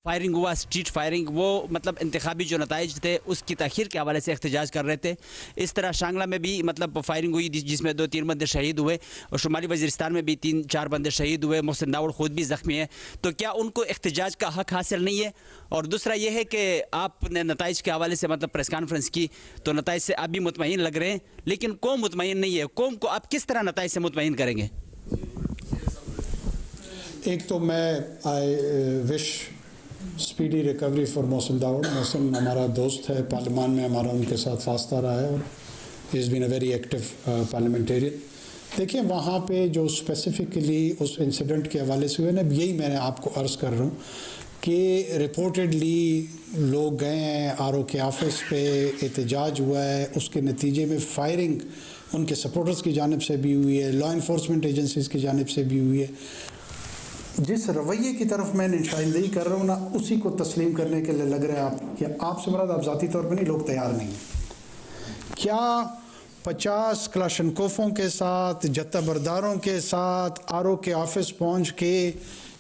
फायरिंग हुआ, स्ट्रीट फायरिंग, वो मतलब इंतखाबी जो नताइज थे उसकी ताख़ीर के हवाले से एहतजाज कर रहे थे। इस तरह शांगला में भी मतलब फायरिंग हुई जिसमें 2-3 बंदे शहीद हुए, और शुमाली वज़ीरिस्तान में भी 3-4 बंदे शहीद हुए। मोहसिन दावड़ ख़ुद भी ज़ख्मी है। तो क्या उनको एहतजाज का हक़ हासिल नहीं है? और दूसरा ये है कि आपने नताइज के हवाले से मतलब प्रेस कॉन्फ्रेंस की, तो नताइज से आप भी मुतमईन लग रहे हैं, लेकिन कौम मुतमईन नहीं है। कौम को आप किस तरह नताइज से मुतमईन करेंगे? एक तो मैं I wish speedy recovery for Mohsin Dawood. Mohsin हमारा दोस्त है, पार्लियामान में हमारा उनके साथ वास्ता रहा है और he is been a very active parliamentarian. देखिए वहाँ पे जो स्पेसिफिकली उस इंसिडेंट के हवाले से हुए ना, यही मैं आपको अर्ज़ कर रहा हूँ कि रिपोर्टेडली लोग गए हैं, RO के ऑफिस पे एहतजाज हुआ है, उसके नतीजे में फायरिंग उनके सपोर्टर्स की जानिब से भी हुई है, लॉ इन्फोर्समेंट एजेंसीज़ की जानिब से भी हुई है। जिस रवैये की तरफ मैं निशानदेही कर रहा हूँ ना, उसी को तस्लीम करने के लिए लग रहा है आप, या आपसे मुराद आप ज़ाती तौर पर नहीं, लोग तैयार नहीं हैं। क्या 50 क्लाशनकोफों के साथ, जत्ताबरदारों के साथ RO के ऑफिस पहुँच के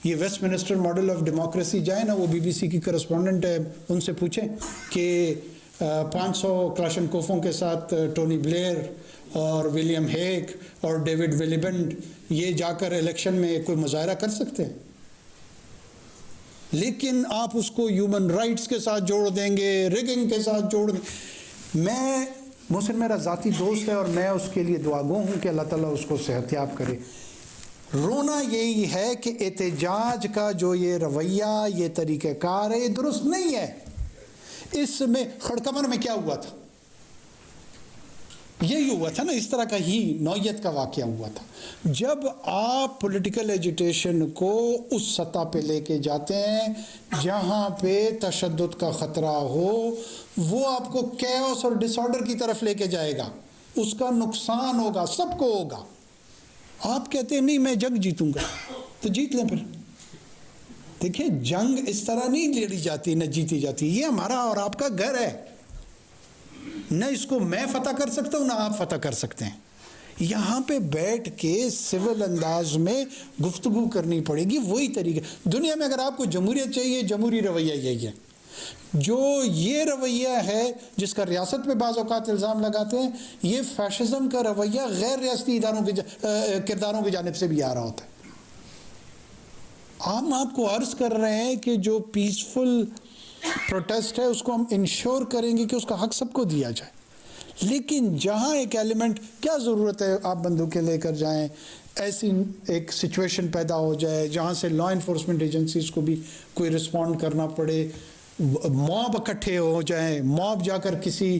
ये वेस्टमिनिस्टर मॉडल ऑफ डेमोक्रेसी जाए ना, वो BBC की करस्पॉन्डेंट है, उनसे पूछें कि 500 क्लाशनकोफों के साथ टोनी ब्लेयर और विलियम हेग और डेविड विलिबेंड ये जाकर इलेक्शन में कोई मुजाहरा कर सकते हैं? लेकिन आप उसको ह्यूमन राइट्स के साथ जोड़ देंगे, रिगिंग के साथ जोड़ देंगे। मैं मोहसिन मेरा ज़ाती दोस्त है और मैं उसके लिए दुआगो हूँ कि अल्लाह ताला उसको सेहतियाब करे। रोना यही है कि एहतजाज का जो ये रवैया, ये तरीक़ेकार है, ये दुरुस्त नहीं है। इसमें खड़कमर में क्या हुआ था? यही हुआ था ना, इस तरह का ही नौयत का वाक़या हुआ था। जब आप पॉलिटिकल एजिटेशन को उस सतह पे लेके जाते हैं जहाँ पे तशद्दुद का ख़तरा हो, वो आपको कैओस और डिसऑर्डर की तरफ लेके जाएगा, उसका नुकसान होगा, सबको होगा। आप कहते हैं नहीं मैं जंग जीतूंगा, तो जीत लें फिर। देखिए जंग इस तरह नहीं लड़ी जाती, न जीती जाती। ये हमारा और आपका घर है, न इसको मैं फतह कर सकता हूँ ना आप फतह कर सकते हैं। यहाँ पे बैठ के सिविल अंदाज में गुफ्तगू करनी पड़ेगी, वही तरीके। दुनिया में अगर आपको जमहूरियत चाहिए, जमहूरी रवैया यही है। जो ये रवैया है जिसका रियासत पे बाज़ औक़ात इल्ज़ाम लगाते हैं, ये फैशिज़म का रवैया गैर रियासती इदारों के किरदारों की जानिब से भी आ रहा होता है। हम आपको अर्ज़ कर रहे हैं कि जो पीसफुल प्रोटेस्ट है उसको हम इंश्योर करेंगे कि उसका हक सबको दिया जाए। लेकिन जहाँ एक एलिमेंट, क्या ज़रूरत है आप बंदूकें लेकर जाएं, ऐसी एक सिचुएशन पैदा हो जाए जहाँ से लॉ इन्फोर्समेंट एजेंसीज़ को भी कोई रिस्पॉन्ड करना पड़े, मॉब इकट्ठे हो जाएं, मॉब जाकर किसी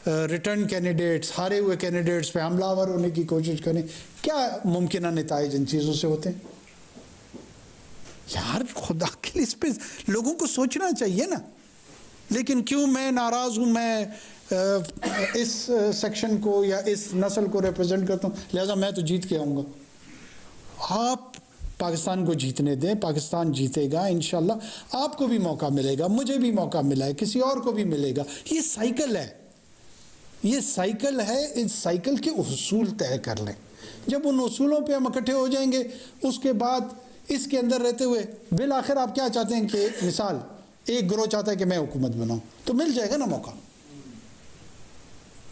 रिटर्न कैंडिडेट्स, हारे हुए कैंडिडेट्स पे हमलावर होने की कोशिश करें, क्या मुमकिन नताइज इन चीज़ों से होते हैं? यार खुदा के लिए इस पे लोगों को सोचना चाहिए ना। लेकिन क्यों मैं नाराज़ हूँ, मैं इस सेक्शन को या इस नस्ल को रिप्रेजेंट करता हूँ, लिहाजा मैं तो जीत के आऊँगा। आप पाकिस्तान को जीतने दें, पाकिस्तान जीतेगा इंशाल्लाह। आपको भी मौका मिलेगा, मुझे भी मौका मिला है, किसी और को भी मिलेगा। ये साइकिल है, ये साइकिल है। इस साइकिल के उसूल तय कर लें। जब उन उसूलों पे हम इकट्ठे हो जाएंगे, उसके बाद इसके अंदर रहते हुए बिल आखिर आप क्या चाहते हैं कि मिसाल एक ग्रोह चाहता है कि मैं हुकूमत बनाऊं, तो मिल जाएगा ना मौका।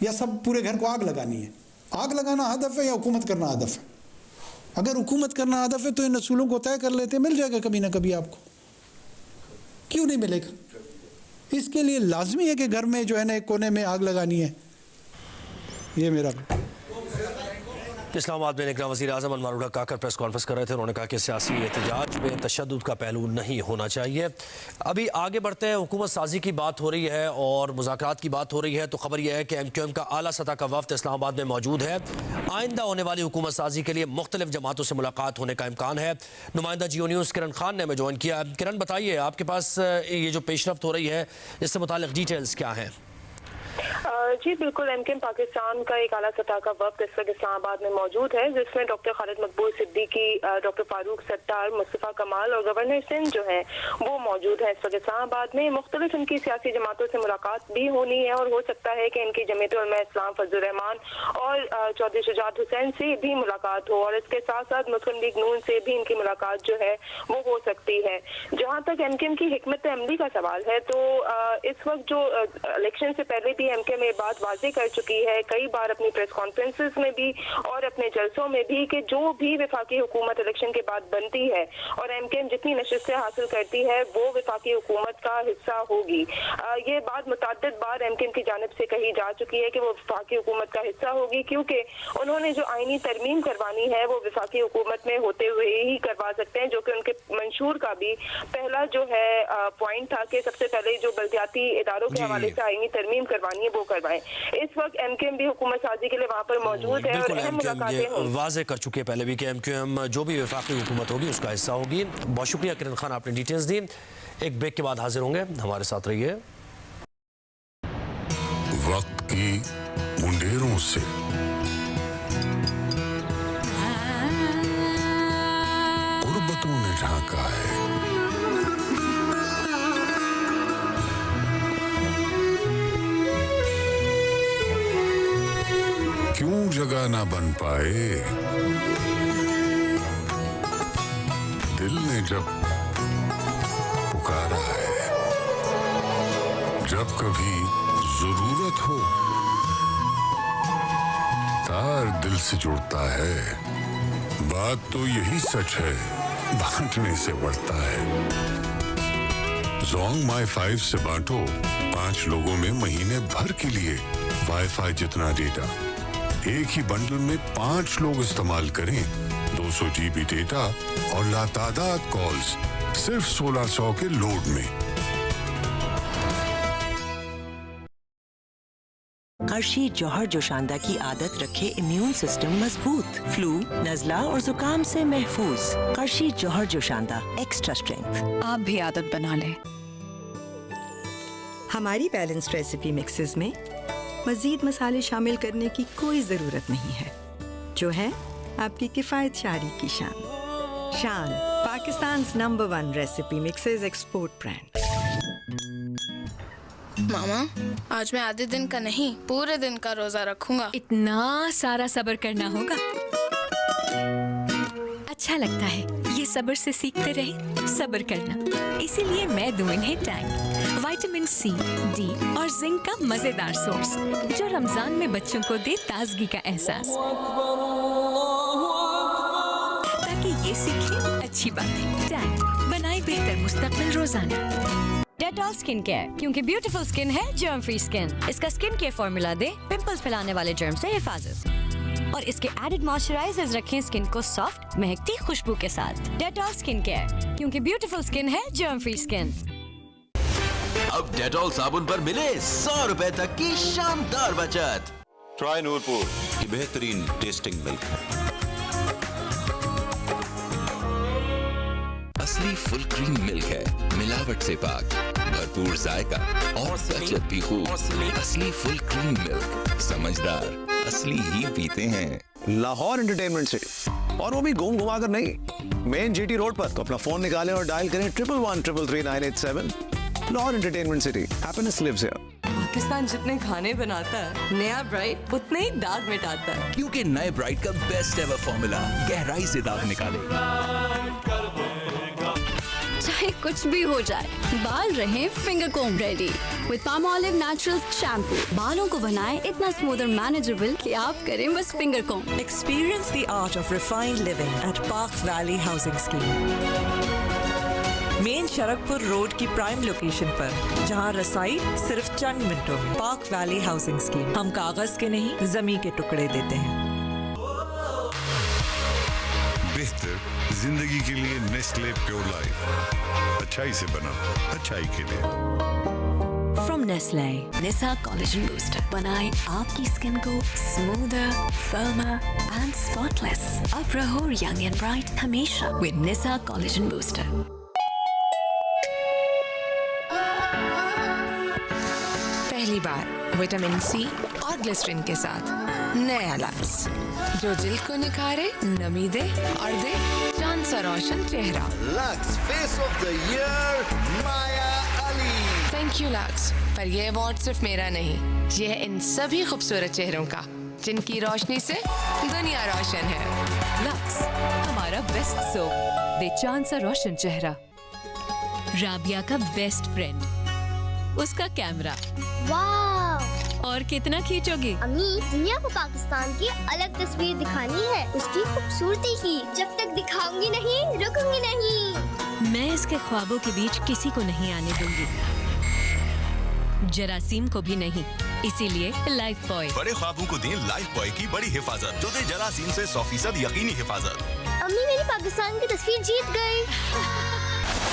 या सब पूरे घर को आग लगानी है? आग लगाना हदफ है या हुकूमत करना हदफ है? अगर हुकूमत करना हदफ है तो इन असूलों को तय कर लेते, मिल जाएगा कभी ना कभी आपको। क्यों नहीं मिलेगा? इसके लिए लाजमी है कि घर में जो है ना एक कोने में आग लगानी है, ये मेरा इस्लामाबाद में निगरान वज़ीर आज़म अनवर काकर प्रेस कॉन्फ्रेंस कर रहे थे। उन्होंने कहा कि सियासी एहतजाज में तशद्दुद का पहलू नहीं होना चाहिए। अभी आगे बढ़ते हैं, हुकूमत साजी की बात हो रही है और मुज़ाकरात की बात हो रही है, तो खबर यह है कि MQM का आला सतह का वफ्द इस्लामाबाद में मौजूद है। आइंदा होने वाली हुकूमत साजी के लिए मुख्तलिफ जमातों से मुलाकात होने का इम्कान है। नुमाइंदा जियोन्यूज़ किरण खान ने हमें ज्वाइन किया। किरण, बताइए आपके पास ये जो पेशरफ्त हो रही है इससे मुताल्लिक़ डिटेल्स क्या हैं? जी बिल्कुल, MQM पाकिस्तान का एक आला सतह का वक्त इस वक्त इस्लामाबाद में मौजूद है, जिसमें डॉक्टर खालिद मकबूल सिद्दीकी, डॉक्टर फारूक सत्तार, मुस्तफ़ा कमाल और गवर्नर सिंध जो हैं वो मौजूद है इस वक्त इस्लामाबाद में। मुख्तलिफ इनकी सियासी जमातों से मुलाकात भी होनी है और हो सकता है कि इनकी जमीयत उलमा इस्लाम फजल रहमान और चौधरी शुजात हुसैन से भी मुलाकात हो और इसके साथ साथ मुस्लिम लीग नून से भी इनकी मुलाकात जो है वो हो सकती है। जहाँ तक MQM की हिकमत अमली का सवाल है, तो इस वक्त जो इलेक्शन से पहले भी MQM ये बात वाज़ेह कर चुकी है कई बार अपनी प्रेस कॉन्फ्रेंसेस में भी और अपने जलसों में भी कि जो भी वफाकी हुकूमत इलेक्शन के बाद बनती है और MQM जितनी नशिस्तें हासिल करती है वो वफाकी हुकूमत का हिस्सा होगी। ये बात मुतअद्दिद बार MQM की जानिब से कही जा चुकी है कि वो वफाकी हुकूमत का हिस्सा होगी, क्योंकि उन्होंने जो आईनी तरमीम करवानी है वो वफाकी हुकूमत में होते हुए ही करवा सकते हैं, जो कि उनके मंशूर का भी पहला जो है पॉइंट था कि सबसे पहले जो बल्दियाती इदारों के हवाले से आईनी तरमीम करवानी है वो करवाएं। इस वक्त MQM भी हुकूमत साजी के लिए वहाँ पर मौजूद है और अहम मुलाकातें होंगी। वाज़ेह कर चुके पहले भी कि MQM जो भी वफाकी हुकूमत होगी उसका हिस्सा होगी। बहुत शुक्रिया किरण खान, आपने डिटेल्स दी। एक ब्रेक के बाद हाजिर होंगे, हमारे साथ रहिए। वक्त की मुंडेरों से गुर्बतों ने ढाका है, क्यों जगह ना बन पाए दिल ने जब पुकारा है। जब कभी जरूरत हो तार दिल से जुड़ता है। बात तो यही सच है, बांटने से बढ़ता है। जोंग माई 5 से बांटो 5 लोगों में महीने भर के लिए वाईफाई जितना डेटा। एक ही बंडल में 5 लोग इस्तेमाल करें 200 GB डेटा और लातादाद कॉल्स सिर्फ 1600 के लोड में। कर्शी जौहर जोशांदा की आदत रखे इम्यून सिस्टम मजबूत, फ्लू, नजला और जुकाम से महफूज। कर्शी जौहर जोशांदा एक्स्ट्रा स्ट्रेंथ। आप भी आदत बना लें। हमारी बैलेंस्ड रेसिपी मिक्सेस में मजीद मसाले शामिल करने की कोई जरूरत नहीं है, जो है आपकी किफायत शारी की Shan. Shan, Pakistan number 1 recipe mixes export brand. मामा, आज मैं आधे दिन का नहीं पूरे दिन का रोजा रखूंगा। इतना सारा सब्र करना होगा। अच्छा लगता है ये सब्र से सीखते रहे सब्र करना, इसीलिए मैं दूं इन्हें टैंक विटामिन C, D और जिंक का मजेदार सोर्स, जो रमजान में बच्चों को दे ताजगी का एहसास, ताकि ये सीखें अच्छी बातें। टैंक बनाए बेहतर मुस्तकबिल रोजाना। डेटॉल स्किन केयर, क्योंकि ब्यूटीफुल स्किन है जर्म फ्री स्किन। इसका स्किन केयर फॉर्मूला दे पिंपल्स फैलाने वाले जर्म से हिफाजत, और इसके एडेड मॉइस्चराइजर्स रखें स्किन को सॉफ्ट महकती खुशबू के साथ। डेटॉल स्किन केयर, क्योंकि ब्यूटीफुल स्किन है जर्म फ्री स्किन। अब डेटॉल साबुन पर मिले 100 रुपए तक की शानदार बचत। ट्राई नूरपुर की बेहतरीन टेस्टिंग मिल्क है। असली फुल क्रीम मिल्क है, मिलावट से पाक, भरपूर जायका और बचत भी खूब। असली फुल क्रीम मिल्क, समझदार असली ही पीते हैं। लाहौर एंटरटेनमेंट सिटी, और वो भी घूम घुमा कर नहीं, मेन GT रोड पर। तो अपना फोन निकालें और डायल करें 1113333987। Lahore entertainment city, happiness lives here. Pakistan जितने खाने बनाता है, नया ब्राइट उतने ही दाग मिटाता है। क्योंकि नए ब्राइट का बेस्ट एवर फॉर्मूला गहराई से दाग निकाले। चाहे कुछ भी हो जाए, बाल रहे finger comb ready with palm olive natural shampoo. बालों को बनाए इतना स्मूथ और मैनेजेबल कि आप करें बस finger comb. Experience the art of refined living at Park Valley Housing Scheme. Main Sharakpur road की प्राइम लोकेशन पर, जहां रसाई सिर्फ चंद मिनटों में। पार्क वैली हाउसिंग स्कीम, हम कागज के नहीं जमीन के टुकड़े देते हैं। बेहतर जिंदगी के लिए नेस्ले प्योर लाइफ, अच्छाई से बना अच्छाई के लिए। From Nestle, Nisa Collagen Booster बनाए आपकी स्किन को smoother, firmer and spotless. अब रहो young and bright हमेशा with Nisa Collagen Booster. पहली बार विटामिन सी और ग्लिसरीन के साथ नया लक्स, जो दिल को निखारे, नमी दे और दे चांद सा रोशन चेहरा। Lux face of the year Maya Ali. Thank you lux, पर ये अवार्ड सिर्फ मेरा नहीं, ये है इन सभी खूबसूरत चेहरों का जिनकी रोशनी से दुनिया रोशन है। लक्स, हमारा बेस्ट सोप, दे चांद सा रोशन चेहरा। राबिया का बेस्ट फ्रेंड, उसका कैमरा। वाव! और कितना खींचोगी? अम्मी, दुनिया को पाकिस्तान की अलग तस्वीर दिखानी है, उसकी खूबसूरती की। जब तक दिखाऊंगी नहीं, रुकूंगी नहीं। मैं इसके ख्वाबों के बीच किसी को नहीं आने दूंगी, जरासीम को भी नहीं। इसीलिए लाइफ बॉय। बड़े ख्वाबों को दें लाइफ बॉय की बड़ी हिफाजत, जो दे जरासीम से 100% यकीनी हिफाजत। अम्मी, मेरी पाकिस्तान की तस्वीर जीत गई।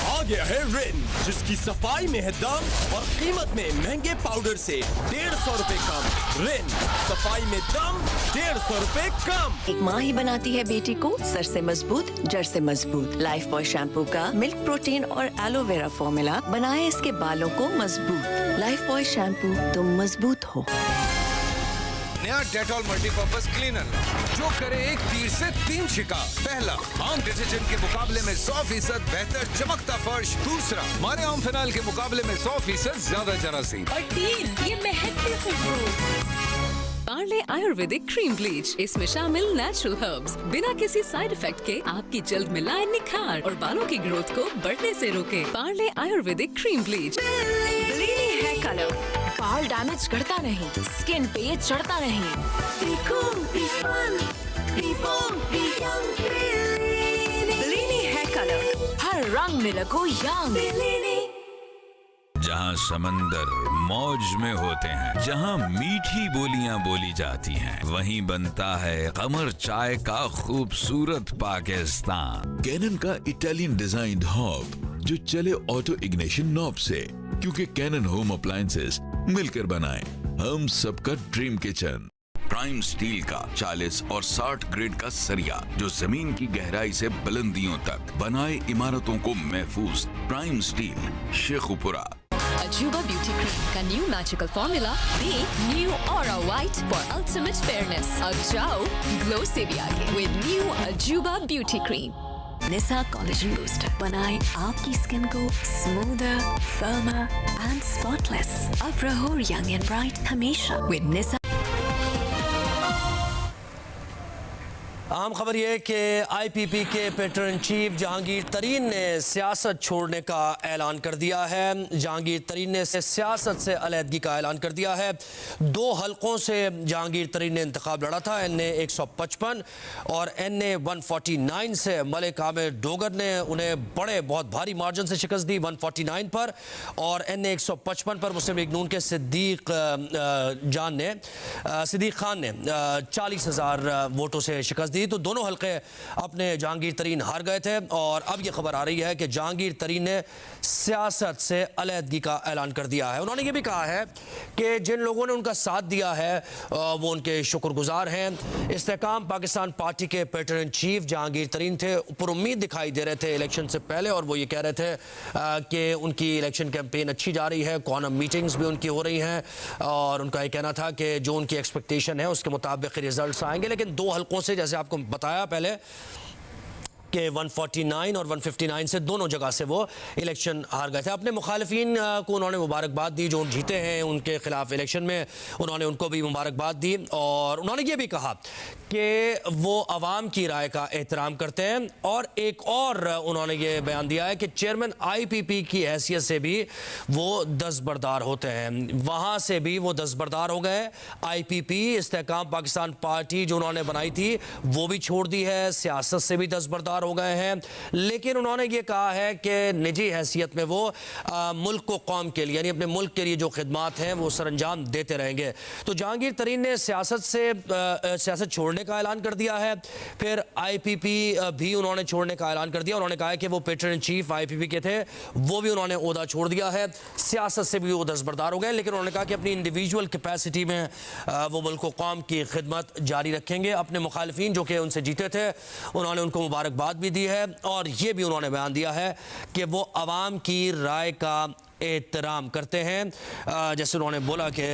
आ गया है रिन, जिसकी सफाई में है दम और कीमत में महंगे पाउडर से 150 रुपए कम। रिन, सफाई में दम, 150 रुपए कम। एक माँ ही बनाती है बेटी को सर से मजबूत, जड़ से मजबूत। लाइफ बॉय शैम्पू का मिल्क प्रोटीन और एलोवेरा फॉर्मूला बनाए इसके बालों को मजबूत। लाइफ बॉय शैम्पू, तुम मजबूत हो। नया डेटॉल मल्टीपर्पज क्लीनर जो करे एक तीर से 3 शिकार। पहला, आम डिटर्जेंट के मुकाबले में 100% बेहतर चमकता फर्श। दूसरा, हमारे आम फिनाइल के मुकाबले में 100% ज्यादा जरासीम। और 3, ये महकती खुशबू। पार्ले आयुर्वेदिक क्रीम ब्लीच, इसमें शामिल नेचुरल हर्ब्स, बिना किसी साइड इफेक्ट के आपकी जल्द में लाए निखार और बालों की ग्रोथ को बढ़ने से रोके। Parley ayurvedic cream bleach. ब्लीनी है कलर, बाल डैमेज करता नहीं, स्किन पे चढ़ता नहीं। ब्लीनी है कलर, हर रंग में लगो यंग। जहाँ समंदर मौज में होते हैं, जहाँ मीठी बोलियां बोली जाती हैं, वहीं बनता है कमर चाय का खूबसूरत पाकिस्तान। कैनन का इटालियन डिजाइन्ड हॉब जो चले ऑटो इग्निशन नॉब से, क्योंकि कैनन होम अप्लायंसेस मिलकर बनाए हम सबका ड्रीम किचन। प्राइम स्टील का 40 और 60 ग्रेड का सरिया जो जमीन की गहराई से बुलंदियों तक बनाए इमारतों को महफूज। Prime steel, Sheikhupura. Ajuba Beauty Cream का new magical formula, be new aura white for ultimate fairness. अब जाओ ग्लो से भी आगे with new Ajuba Beauty Cream। Nisa Collagen Booster बनाए आपकी स्किन को smoother, firmer and spotless. अब रहो young and bright हमेशा with Nisa। अहम खबर यह कि आईपीपी के पैटर्न चीफ जहांगीर तरीन ने सियासत छोड़ने का ऐलान कर दिया है। जहांगीर तरीन ने सियासत से अलहदगी का ऐलान कर दिया है। 2 हलकों से जहांगीर तरीन ने इंतखाब लड़ा था, NA 155 और NA 149 से। मलिक आमिर डोगर ने उन्हें बहुत भारी मार्जिन से शिकस्त दी 149 पर, और NA 155 पर मुस्लिम लीग नून के सिद्दीक खान ने 40,000 वोटों से शिकस्त दी। तो दोनों हलके अपने जहांगीर तरीन हार गए थे, और अब यह खबर आ रही है कि जहांगीर तरीन ने सियासत से अलहदगी का ऐलान कर दिया है। उन्होंने ये भी कहा है कि जिन लोगों ने उनका साथ दिया है वो उनके शुक्रगुजार हैं। इस्तेहकाम पाकिस्तान पार्टी के पैटर्न चीफ जहांगीर तरीन थे, पर उम्मीद दिखाई दे रहे थे इलेक्शन से पहले, और वो ये कह रहे थे कि उनकी इलेक्शन कैंपेन अच्छी जा रही है, कॉर्नर मीटिंग्स भी उनकी हो रही हैं, और उनका ये कहना था कि जो उनकी एक्सपेक्टेशन है उसके मुताबिक रिजल्ट्स आएंगे। लेकिन 2 हलकों से, जैसे आपको बताया पहले, कि 149 और 159 से दोनों जगह से वो इलेक्शन हार गए थे। अपने मुखालिफिन को उन्होंने मुबारकबाद दी, जो जीते हैं उनके खिलाफ इलेक्शन में, उन्होंने उनको भी मुबारकबाद दी, और उन्होंने ये भी कहा कि वो अवाम की राय का एहतराम करते हैं। और एक और उन्होंने ये बयान दिया है कि चेयरमैन IPP की हैसियत से भी वो दस्तबरदार होते हैं, वहाँ से भी वो दस्तबरदार हो गए। IPP इस्तेहकाम पाकिस्तान पार्टी जो उन्होंने बनाई थी वो भी छोड़ दी है, सियासत से भी दस्तबरदार हो गए हैं, लेकिन उन्होंने ये कहा है कि निजी हैसियत में वो मुल्क को कौम के लिए यानी अपने मुल्क के लिए जो खिदमात हैं वो सरअंजाम देते रहेंगे। तो जहांगीर तरीन ने सियासत छोड़ने का ऐलान कर दिया है। फिर IPP भी उन्होंने छोड़ने का ऐलान कर दिया। उन्होंने कहा है कि वो पेट्रन इन चीफ IPP के थे, वो भी उन्होंने ओहदा छोड़ दिया है। सियासत से भी वो दस्तबरदार हो गए, लेकिन उन्होंने कहा कि अपनी इंडिविजुअल कैपेसिटी में वो मुल्क को कौम की खिदमत जारी रखेंगे। अपने मुखालिफिन जो कि उनसे जीते थे उन्होंने उनको मुबारकबाद भी दी है और ये भी उन्होंने बयान दिया है कि वो अवाम की राय का एहतराम करते हैं। जैसे उन्होंने बोला कि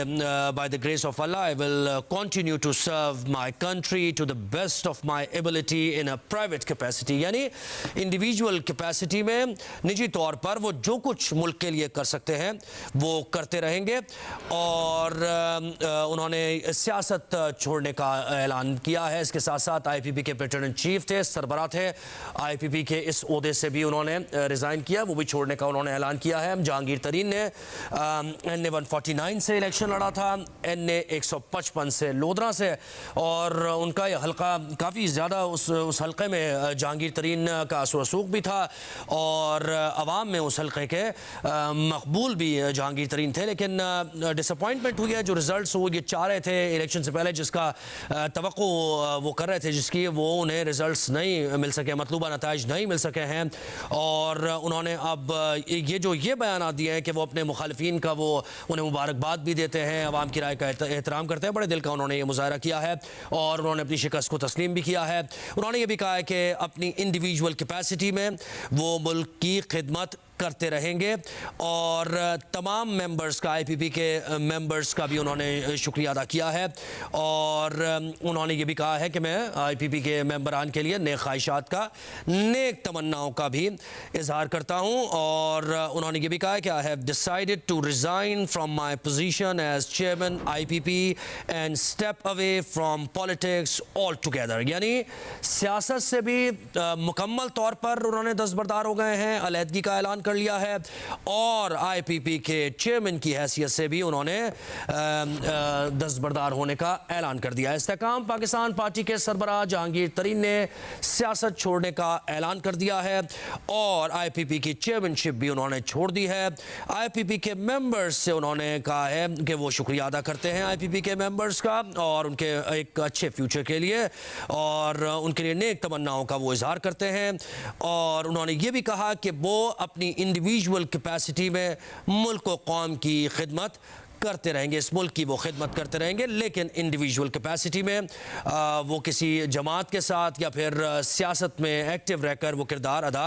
by the grace of Allah I will continue to serve my country to the best of my ability in a private capacity, यानी इंडिविजुअल कैपेसिटी में निजी तौर पर वो जो कुछ मुल्क के लिए कर सकते हैं वो करते रहेंगे। और उन्होंने सियासत छोड़ने का ऐलान किया है। इसके साथ साथ IPP के पेट्रन इन चीफ थे, सरबराह थे IPP के, इस ओहदे से भी उन्होंने रिज़ाइन किया, वो भी छोड़ने का उन्होंने ऐलान किया है। जहांगीर तरीन ने NA 149 से इलेक्शन लड़ा था, NA 155 से लोधरा से, और उनका ये हल्का काफ़ी ज़्यादा उस हल्के में जहांगीर तरीन का असर भी था और अवाम में उस हल्के के मकबूल भी जहांगीर तरीन थे। लेकिन डिसअपॉइंटमेंट हुई है। जो रिजल्ट्स वो ये चाह रहे थे इलेक्शन से पहले, जिसका तवक्को वो कर रहे थे, जिसकी वो उन्हें रिजल्ट्स नहीं मिल सके, मतलूबा नताइज नहीं मिल सके हैं। और उन्होंने अब ये बयान दिए हैं कि वो अपने मुखालिफिन का वो उन्हें मुबारकबाद भी देते हैं, अवाम की राय का एहतराम करते हैं। बड़े दिल का उन्होंने ये मुजाहरा किया है और उन्होंने अपनी शिकस्त को तस्लीम भी किया है। उन्होंने ये भी कहा है कि अपनी इंडिविजुअल कैपेसिटी में वो मुल्क की खिदमत करते रहेंगे और तमाम मेंबर्स का, IPP के मेंबर्स का भी उन्होंने शुक्रिया अदा किया है। और उन्होंने ये भी कहा है कि मैं IPP के मेंबरान के लिए नेक ख्वाहिशात का, नेक तमन्नाओं का भी इजहार करता हूँ। और उन्होंने ये भी कहा है कि I have decided to resign from my position as chairman IPP and step away from politics all together, यानी सियासत से भी मुकम्मल तौर पर उन्होंने दस्तबरदार हो गए हैं, अलहदगी का ऐलान कर लिया है और IPP के चेयरमैन की हैसियत से भी उन्होंने दस्तबरदार होने का ऐलान कर दिया। इस्तेकाम पाकिस्तान पार्टी के सरबराह जहांगीर तरीन ने सियासत छोड़ने का ऐलान कर दिया है और IPP की चेयरमैनशिप भी उन्होंने छोड़ दी है। IPP के मेंबर्स से उन्होंने कहा है कि वो शुक्रिया अदा करते हैं IPP के मेंबर्स का और उनके एक अच्छे फ्यूचर के लिए और उनके लिए नेक तमन्नाओं का वो इजहार करते हैं। और उन्होंने ये भी कहा कि वो अपनी इंडिविजुअल कैपेसिटी में मुल्क व कौम की खिदमत करते रहेंगे, इस मुल्क की वो खिदमत करते रहेंगे, लेकिन इंडिविजुअल कैपेसिटी में वो किसी जमात के साथ या फिर सियासत में एक्टिव रहकर वो किरदार अदा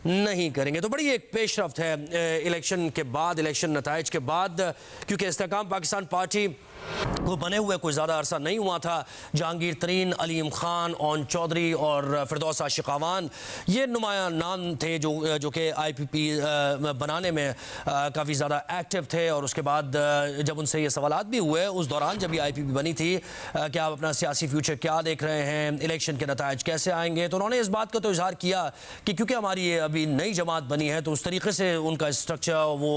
नहीं करेंगे। तो बड़ी एक पेशरफ्त है इलेक्शन के बाद, इलेक्शन नताइज के बाद, क्योंकि इस्तेकाम पाकिस्तान पार्टी को बने हुए कोई ज़्यादा अरसा नहीं हुआ था। जहांगीर तरीन, अलीम खान, ओन चौधरी और फिरदौस आशिकावान ये नुमाया नाम थे जो कि IPP बनाने में काफ़ी ज़्यादा एक्टिव थे। और उसके बाद जब उनसे ये सवालात भी हुए उस दौरान जब ये IPP बनी थी कि आप अपना सियासी फ्यूचर क्या देख रहे हैं, इलेक्शन के नताइज कैसे आएंगे, तो उन्होंने इस बात का तो इजहार किया कि क्योंकि हमारी ये अभी नई जमात बनी है तो उस तरीके से उनका स्ट्रक्चर वो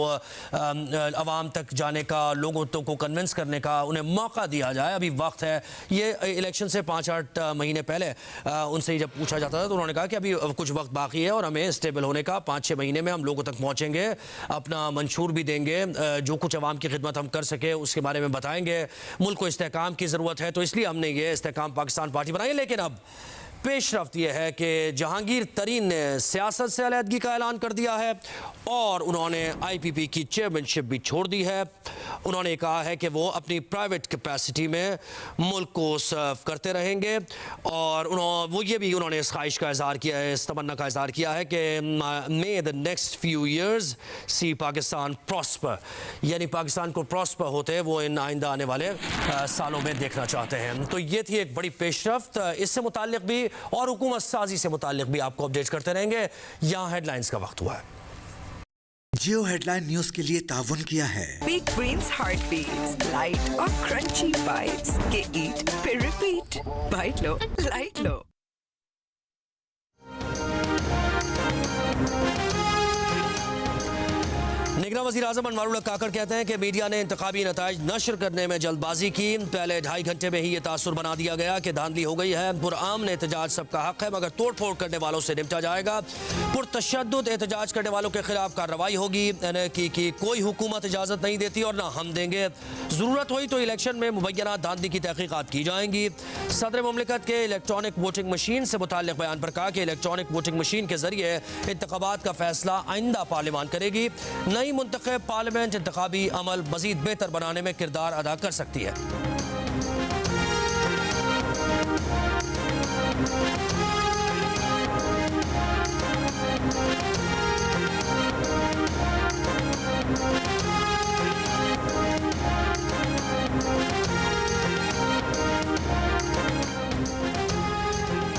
आवाम तक जाने का, लोगों को कन्विंस करने का उन्हें मौका दिया जाए, अभी वक्त है। ये इलेक्शन से 5-8 महीने पहले उनसे जब पूछा जाता था तो उन्होंने कहा कि अभी कुछ वक्त बाकी है और हमें स्टेबल होने का, 5-6 महीने में हम लोगों तक पहुंचेंगे, अपना मंशूर भी देंगे, जो कुछ अवाम की खिदमत हम कर सके उसके बारे में बताएंगे। मुल्क को इस्तेकाम की ज़रूरत है तो इसलिए हमने ये इस्तेकाम पाकिस्तान पार्टी बनाई। लेकिन अब पेशरफ्त यह है कि जहांगीर तरीन ने सियासत से अलहदगी का ऐलान कर दिया है और उन्होंने IPP की चेयरमैनशिप भी छोड़ दी है। उन्होंने कहा है कि वो अपनी प्राइवेट कैपेसिटी में मुल्क को सर्व करते रहेंगे और वो ये भी उन्होंने इस ख्वाहिश का इजहार किया है, इस तमन्ना का इजहार किया है कि may the next few years see Pakistan prosper, यानी पाकिस्तान को प्रॉस्पर होते वो इन आइंदा आने वाले सालों में देखना चाहते हैं। तो ये थी एक बड़ी पेशरफ्त। इससे मुताल्लिक भी और हुकूमत साजी से मुताल्लिक भी आपको अपडेट करते रहेंगे। यहाँ हेडलाइंस का वक्त हुआ है। जियो हेडलाइन न्यूज के लिए ताउन किया है big greens heart beats, light और क्रंची बाइट्स के ईट फिर रिपीट, बाइट लो लाइट लो। निगरान वज़ीर आज़म अनवर काकर कहते हैं कि मीडिया ने इंतखाबी नताइज नशर करने में जल्दबाजी की। पहले 2.5 घंटे में ही ये तासुर बना दिया गया कि धांधली हो गई है। पुरअमन एहतजाज सबका हक है, मगर तोड़ फोड़ करने वालों से निपटा जाएगा। पुरतशद्दुद एहतजाज करने वालों के खिलाफ कार्रवाई होगी कि कोई हुकूमत इजाज़त नहीं देती और ना हम देंगे। ज़रूरत हुई तो इलेक्शन में मुबैना धांधली की तहकीकात की जाएंगी। सदर मुमलिकत के इलेक्ट्रॉनिक वोटिंग मशीन से मुताल्लिक़ बयान पर कहा कि इलेक्ट्रॉनिक वोटिंग मशीन के जरिए इंतखाबात का फैसला आइंदा पार्लियामान करेगी। नई मुंतखब पार्लियामेंट इंतखाबी अमल मजीद बेहतर बनाने में किरदार अदा कर सकती है।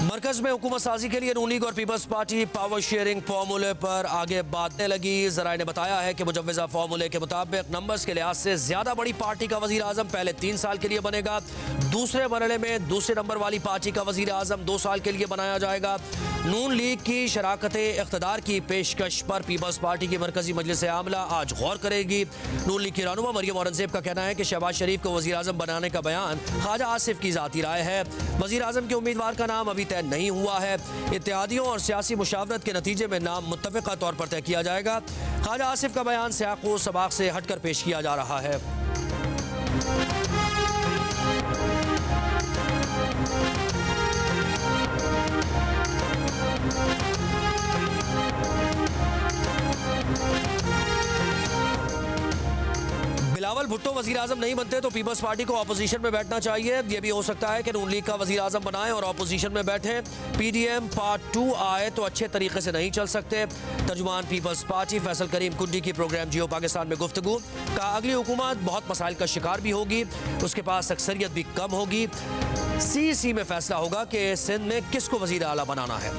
मरकज में हुकूमत साजी के लिए नून लीग और पीपल्स पार्टी पावर शेयरिंग फार्मूले पर आगे बांटने लगी। जराए ने बताया है कि मुजव्वज़ा फार्मूले के मुताबिक नंबर्स के लिहाज से ज्यादा बड़ी पार्टी का वजीर आजम पहले 3 साल के लिए बनेगा। दूसरे मरहले में दूसरे नंबर वाली पार्टी का वजीर आजम 2 साल के लिए बनाया जाएगा। नून लीग की शराकत इख्तदार की पेशकश पर पीपल्स पार्टी की मरकजी मजलिस आमला आज गौर करेगी। नून लीग की रहनुमा मरियम औरंगजेब का कहना है कि शहबाज शरीफ को वजीर आजम बनाने का बयान ख्वाजा आसिफ की जाती राय है। वजीर आजम के उम्मीदवार का नाम अभी तय नहीं हुआ है। इत्तेहादियों और सियासी मुशावरत के नतीजे में नाम मुत्तफ़िक़ा तौर पर तय किया जाएगा। ख्वाजा आसिफ का बयान सियाक़ व सबाक़ से हटकर पेश किया जा रहा है। बिलावल भुट्टो वजीर आजम नहीं बनते तो पीपल्स पार्टी को अपोजिशन में बैठना चाहिए। यह भी हो सकता है कि नून लीग का वजीर आजम बनाएं और अपोजिशन में बैठे। PDM पार्ट 2 आए तो अच्छे तरीके से नहीं चल सकते। तर्जुमान पीपल्स पार्टी फैसल करीम कुंडी की प्रोग्राम जियो पाकिस्तान में गुफ्तगू का अगली हुकूमत बहुत मसाइल का शिकार भी होगी, उसके पास अक्सरियत भी कम होगी। CC में फैसला होगा कि सिंध में किसको वजीर आला बनाना है।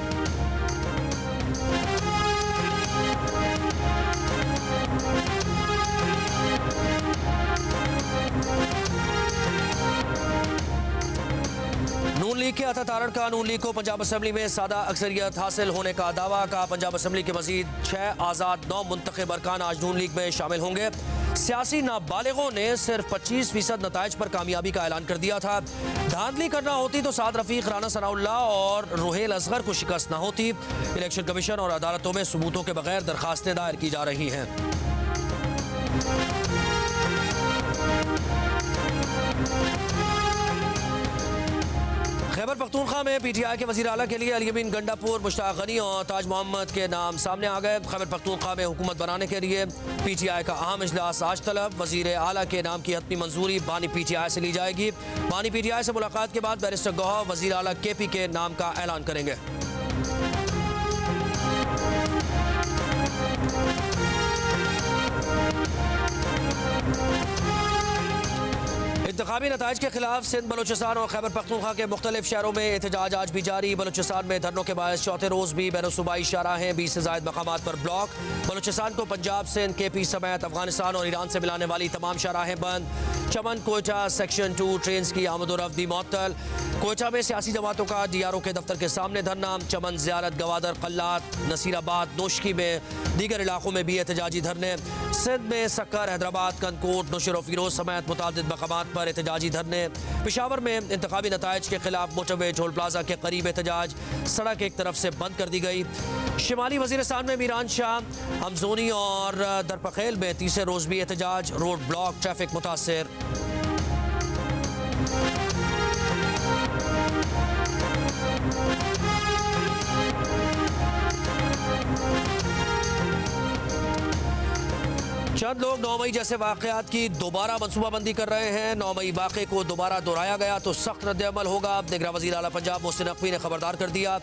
नून लीग के अता तारण का नून लीग को पंजाब असम्बली में सादा अक्सरियत हासिल होने का दावा का। पंजाब असम्बली के मजीद 6 आज़ाद 9 मुंतखब अरकान आज नून लीग में शामिल होंगे। सियासी नाबालिगों ने सिर्फ 25% नताइज पर कामयाबी का ऐलान कर दिया था। धांधली करना होती तो साद रफीक, राना सनाउल्लाह और रुहेल असगर को शिकस्त न होती। इलेक्शन कमीशन और अदालतों में सबूतों के बगैर दरखास्तें दायर की जा रही हैं। खैबर पख्तूनख्वा में PTI के वज़ीर आला के लिए अली अमीन गंडापुर, मुश्ताक गनी और ताज मोहम्मद के नाम सामने आ गए। खैबर पख्तूनख्वा में हुकूमत बनाने के लिए PTI का अहम इजलास आज तलब। वज़ीर आला के नाम की हतमी मंजूरी बानी PTI से ली जाएगी। बानी PTI से मुलाकात के बाद बैरिस्टर गौहर वज़ीर आला KP के नाम का ऐलान करेंगे। इंतखाबी नताइज के खिलाफ सिंध, बलोचिस्तान और खैबर पख्तूनख्वा के मुख्तलिफ शहरों में एहतजाज आज भी जारी। बलोचिस्तान में धरनों के बायस चौथे रोज भी बैन सूबाई शाहराहें 20 से ज़ायद मकामात पर ब्लॉक। बलोचिस्तान को पंजाब, सिंध, KP समेत अफगानिस्तान और ईरान से मिलाने वाली तमाम शाहराहें बंद। चमन कोयटा सेक्शन 2 ट्रेन की आमदोरफ्त भी मअतल। कोयटा में सियासी जमातों का DRO के दफ्तर के सामने धरना। चमन, ज़ियारत, गवादर, कल्लात, नसीराबाद, नोशकी में दीगर इलाकों में भी एहतजाजी धरने। सिंध में सक्कर, हैदराबाद, कनकोट, नौशेर और फिरोज समेत मुतादिद मकामात पर एहतजाजी धरने। पेशावर में इंतखाबी नताइज के खिलाफ मोटरवे टोल प्लाजा के करीब एहतजाज, सड़क एक तरफ से बंद कर दी गई। शिमाली वजीरिस्तान में मीरान शाह, हमजोनी और दरपखेल में तीसरे रोज भी एहतजाज, रोड ब्लॉक, ट्रैफिक मुतासर। चंद लोग 9 मई जैसे वाकयात की दोबारा मनसूबाबंदी कर रहे हैं। 9 मई वाक़े को दोबारा दोहराया गया तो सख्त रद्द-ए-अमल होगा। निगरान वज़ीर आला पंजाब मोहसिन नकवी ने खबरदार कर दिया।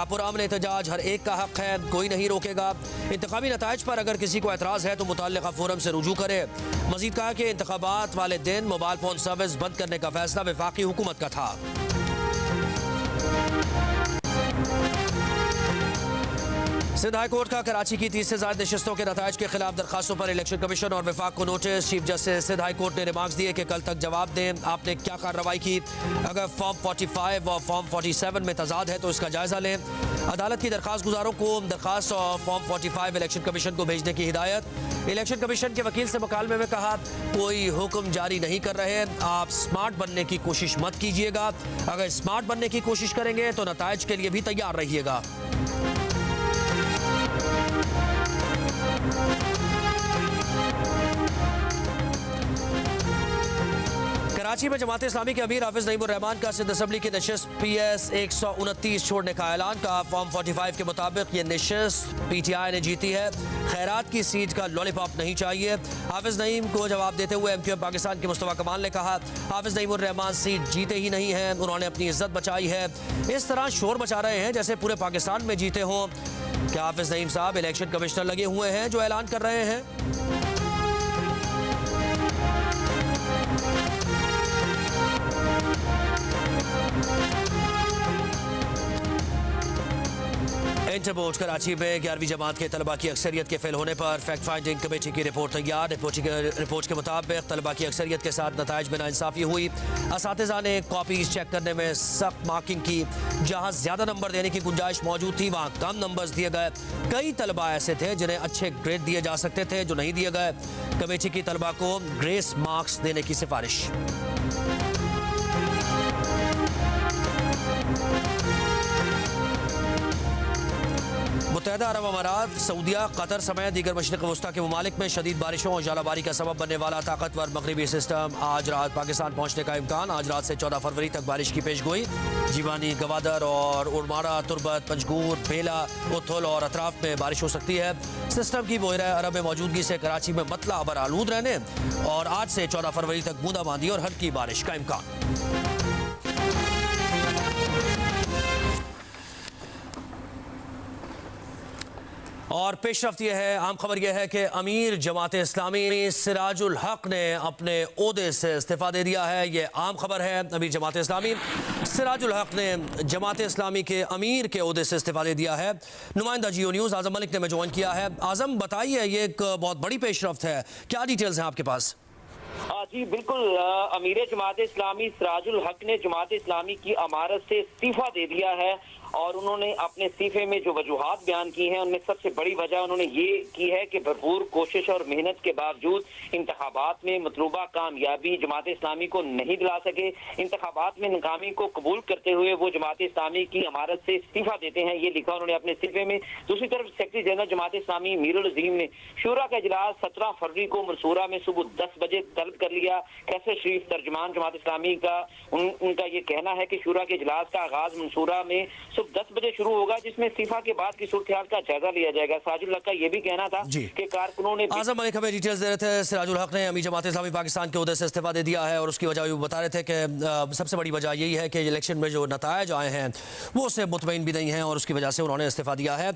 पुरअमन एहतजाज हर एक का हक है, कोई नहीं रोकेगा। इंतखाबी नताइज पर अगर किसी को एतराज़ है तो मुतल्लिक़ा फोरम से रुजू करे। मज़ीद कहा कि इंतखाबात वाले दिन मोबाइल फ़ोन सर्विस बंद करने का फैसला वफाकी हुकूमत का था। सिंध हाई कोर्ट का कराची की 30 से ज्यादा नशिस्तों के नताइज के खिलाफ दरखास्तों पर इलेक्शन कमीशन और विफाक को नोटिस। Chief justice Sindh high court ने रिमार्क्स दिए कि कल तक जवाब दें आपने क्या कार्रवाई की। अगर फॉर्म 45 और फॉर्म 47 में तजाद है तो इसका जायजा लें। अदालत की दरखास्त गुजारों को दरखास्त और फॉर्म 45 इलेक्शन कमीशन को भेजने की हिदायत। इलेक्शन कमीशन के वकील से मुकालमे में कहा कोई हुक्म जारी नहीं कर रहे, आप स्मार्ट बनने की कोशिश मत कीजिएगा। अगर स्मार्ट बनने की कोशिश करेंगे तो नताइज के लिए भी तैयार रहिएगा। कराची में जमात इस्लामी के अमीर हाफिज नईमुर रहमान का सिंध असेंबली की नशिस्त PS 129 छोड़ने का ऐलान का। फॉर्म 45 के मुताबिक ये नशिस्त PTI ने जीती है। खैरात की सीट का लॉलीपॉप नहीं चाहिए। हाफिज नईम को जवाब देते हुए MQM पाकिस्तान के मुस्तफा कमाल ने कहा हाफिज नईमुर रहमान सीट जीते ही नहीं हैं, उन्होंने अपनी इज्जत बचाई है। इस तरह शोर मचा रहे हैं जैसे पूरे पाकिस्तान में जीते हों। क्या हाफिज नईम साहब इलेक्शन कमिश्नर लगे हुए हैं जो ऐलान कर रहे हैं? इंटर बोर्ड कराची में 11वीं जमात के तलबा की अक्सरियत के फेल होने पर फैक्ट फाइंडिंग कमेटी की रिपोर्ट तैयार। रिपोर्ट के मुताबिक तलबा की अक्सरियत के साथ नताइज में नाइंसाफी हुई। असातिज़ा ने कॉपीज चेक करने में सख्त मार्किंग की। जहां ज्यादा नंबर देने की गुंजाइश मौजूद थी वहां कम नंबर्स दिए गए। कई तलबा ऐसे थे जिन्हें अच्छे ग्रेड दिए जा सकते थे जो नहीं दिए गए। कमेटी की तलबा को ग्रेस मार्क्स देने की सिफारिश। मुत्तहदा अरब अमारात, सऊदिया, कतर समेत दीगर मशरिक़ वस्ता के ममालिक में शदीद बारिशों और जालाबारी का सबब बनने वाला ताकतवर मगरबी सिस्टम आज रात पाकिस्तान पहुंचने का इम्कान। आज रात से 14 फरवरी तक बारिश की पेशगोई। जीवानी, गवादर और उर्मारा, तुरबत, पंजगूर, बेला, उथुल और अतराफ में बारिश हो सकती है। सिस्टम की बोहिरा अरब में मौजूदगी से कराची में मतला अबर आलूद रहने और आज से 14 फरवरी तक बूंदाबांदी और हल्की बारिश का इम्कान। और पेशरफ्त यह है, आम खबर यह है कि अमीर जमात इस्लामी सिराजुल हक ने अपने ओहदे से इस्तीफा दे दिया है। ये आम खबर है। अमीर जमात इस्लामी सिराजुल हक ने जमात इस्लामी के अमीर के ओहदे से इस्तीफा दे दिया है। नुमाइंदा जियोन्यूज आजम मलिक ने ज्वाइन किया है। आजम बताइए, ये एक बहुत बड़ी पेशरफ्त है, क्या डिटेल्स हैं आपके पास? जी बिल्कुल, अमीर जमात इस्लामी सिराजुल हक ने जमात इस्लामी की अमारत से इस्तीफा दे दिया है और उन्होंने अपने इस्तीफे में जो वजूहात बयान की हैं उनमें सबसे बड़ी वजह उन्होंने ये की है कि भरपूर कोशिश और मेहनत के बावजूद इंतखाबात में मतलूबा कामयाबी जमात इस्लामी को नहीं दिला सके। इंतखाबात में नाकामी को कबूल करते हुए वो जमात इस्लामी की अमारत से इस्तीफा देते हैं, ये लिखा उन्होंने अपने इस्तीफे में। दूसरी तरफ सेक्रेटरी जनरल जमात इस्लामी मीरुल अजीम ने शूरा का इजलास 17 फरवरी को मंसूरा में सुबह 10 बजे तलब कर लिया। कैसर शरीफ तर्जमान जमात इस्लामी का उनका ये कहना है कि शूरा के इजलास का आगाज मंसूरा में 10 बजे शुरू होगा, जिसमें इस्तीफा के बाद की सूरत हाल का जायजा लिया जाएगा। सिराजुल हक का ये भी कहना था कि कारकुनों ने आजम मलिक हमें डिटेल्स दे रहे थे। सिराजुल हक ने अमीर जमात इस्लामी पाकिस्तान के ओहदे से इस्तीफा दे दिया है और उसकी वजह भी बता रहे थे कि सबसे बड़ी वजह यही है कि इलेक्शन में जो नताइज आए हैं वो उससे मुतमईन भी नहीं है और उसकी वजह से उन्होंने इस्तीफा दिया है।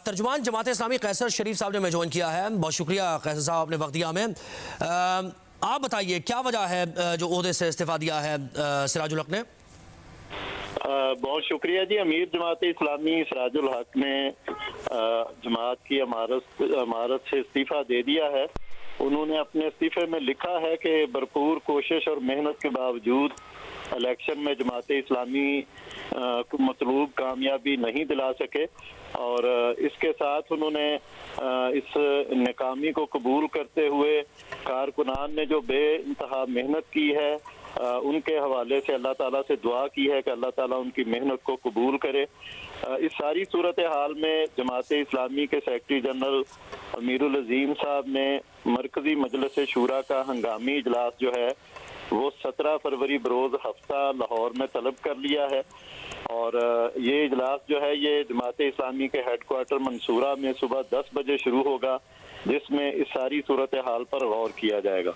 तर्जुमान जमात इस्लामी कैसर शरीफ साहब ने हमें ज्वाइन किया है। बहुत शुक्रिया कैसर साहब, आपने वक्त दिया हमें। आप बताइए क्या वजह है जो ओहदे से इस्तीफा दिया है सिराजुल हक ने? बहुत शुक्रिया जी। अमीर जमात इस्लामी सिराजुल हक ने जमात की अमारत से इस्तीफा दे दिया है। उन्होंने अपने इस्तीफे में लिखा है कि भरपूर कोशिश और मेहनत के बावजूद इलेक्शन में जमात इस्लामी को मतलूब कामयाबी नहीं दिला सके और इसके साथ उन्होंने इस नाकामी को कबूल करते हुए कारकुनान ने जो बेइंतहा मेहनत की है उनके हवाले से अल्लाह ताला से दुआ की है कि अल्लाह ताला उनकी मेहनत को कबूल करे। इस सारी सूरत हाल में जमात इस्लामी के सेक्रेटरी जनरल अमीरुल अजीम साहब ने मरकजी मजलिस शूरा का हंगामी इजलास जो है वो 17 फरवरी बरोज हफ्ता लाहौर में तलब कर लिया है और ये इजलास जो है ये जमात इस्लामी के हेडक्वार्टर मंसूरा में सुबह 10 बजे शुरू होगा, जिसमें इस सारी सूरत हाल पर गौर किया जाएगा।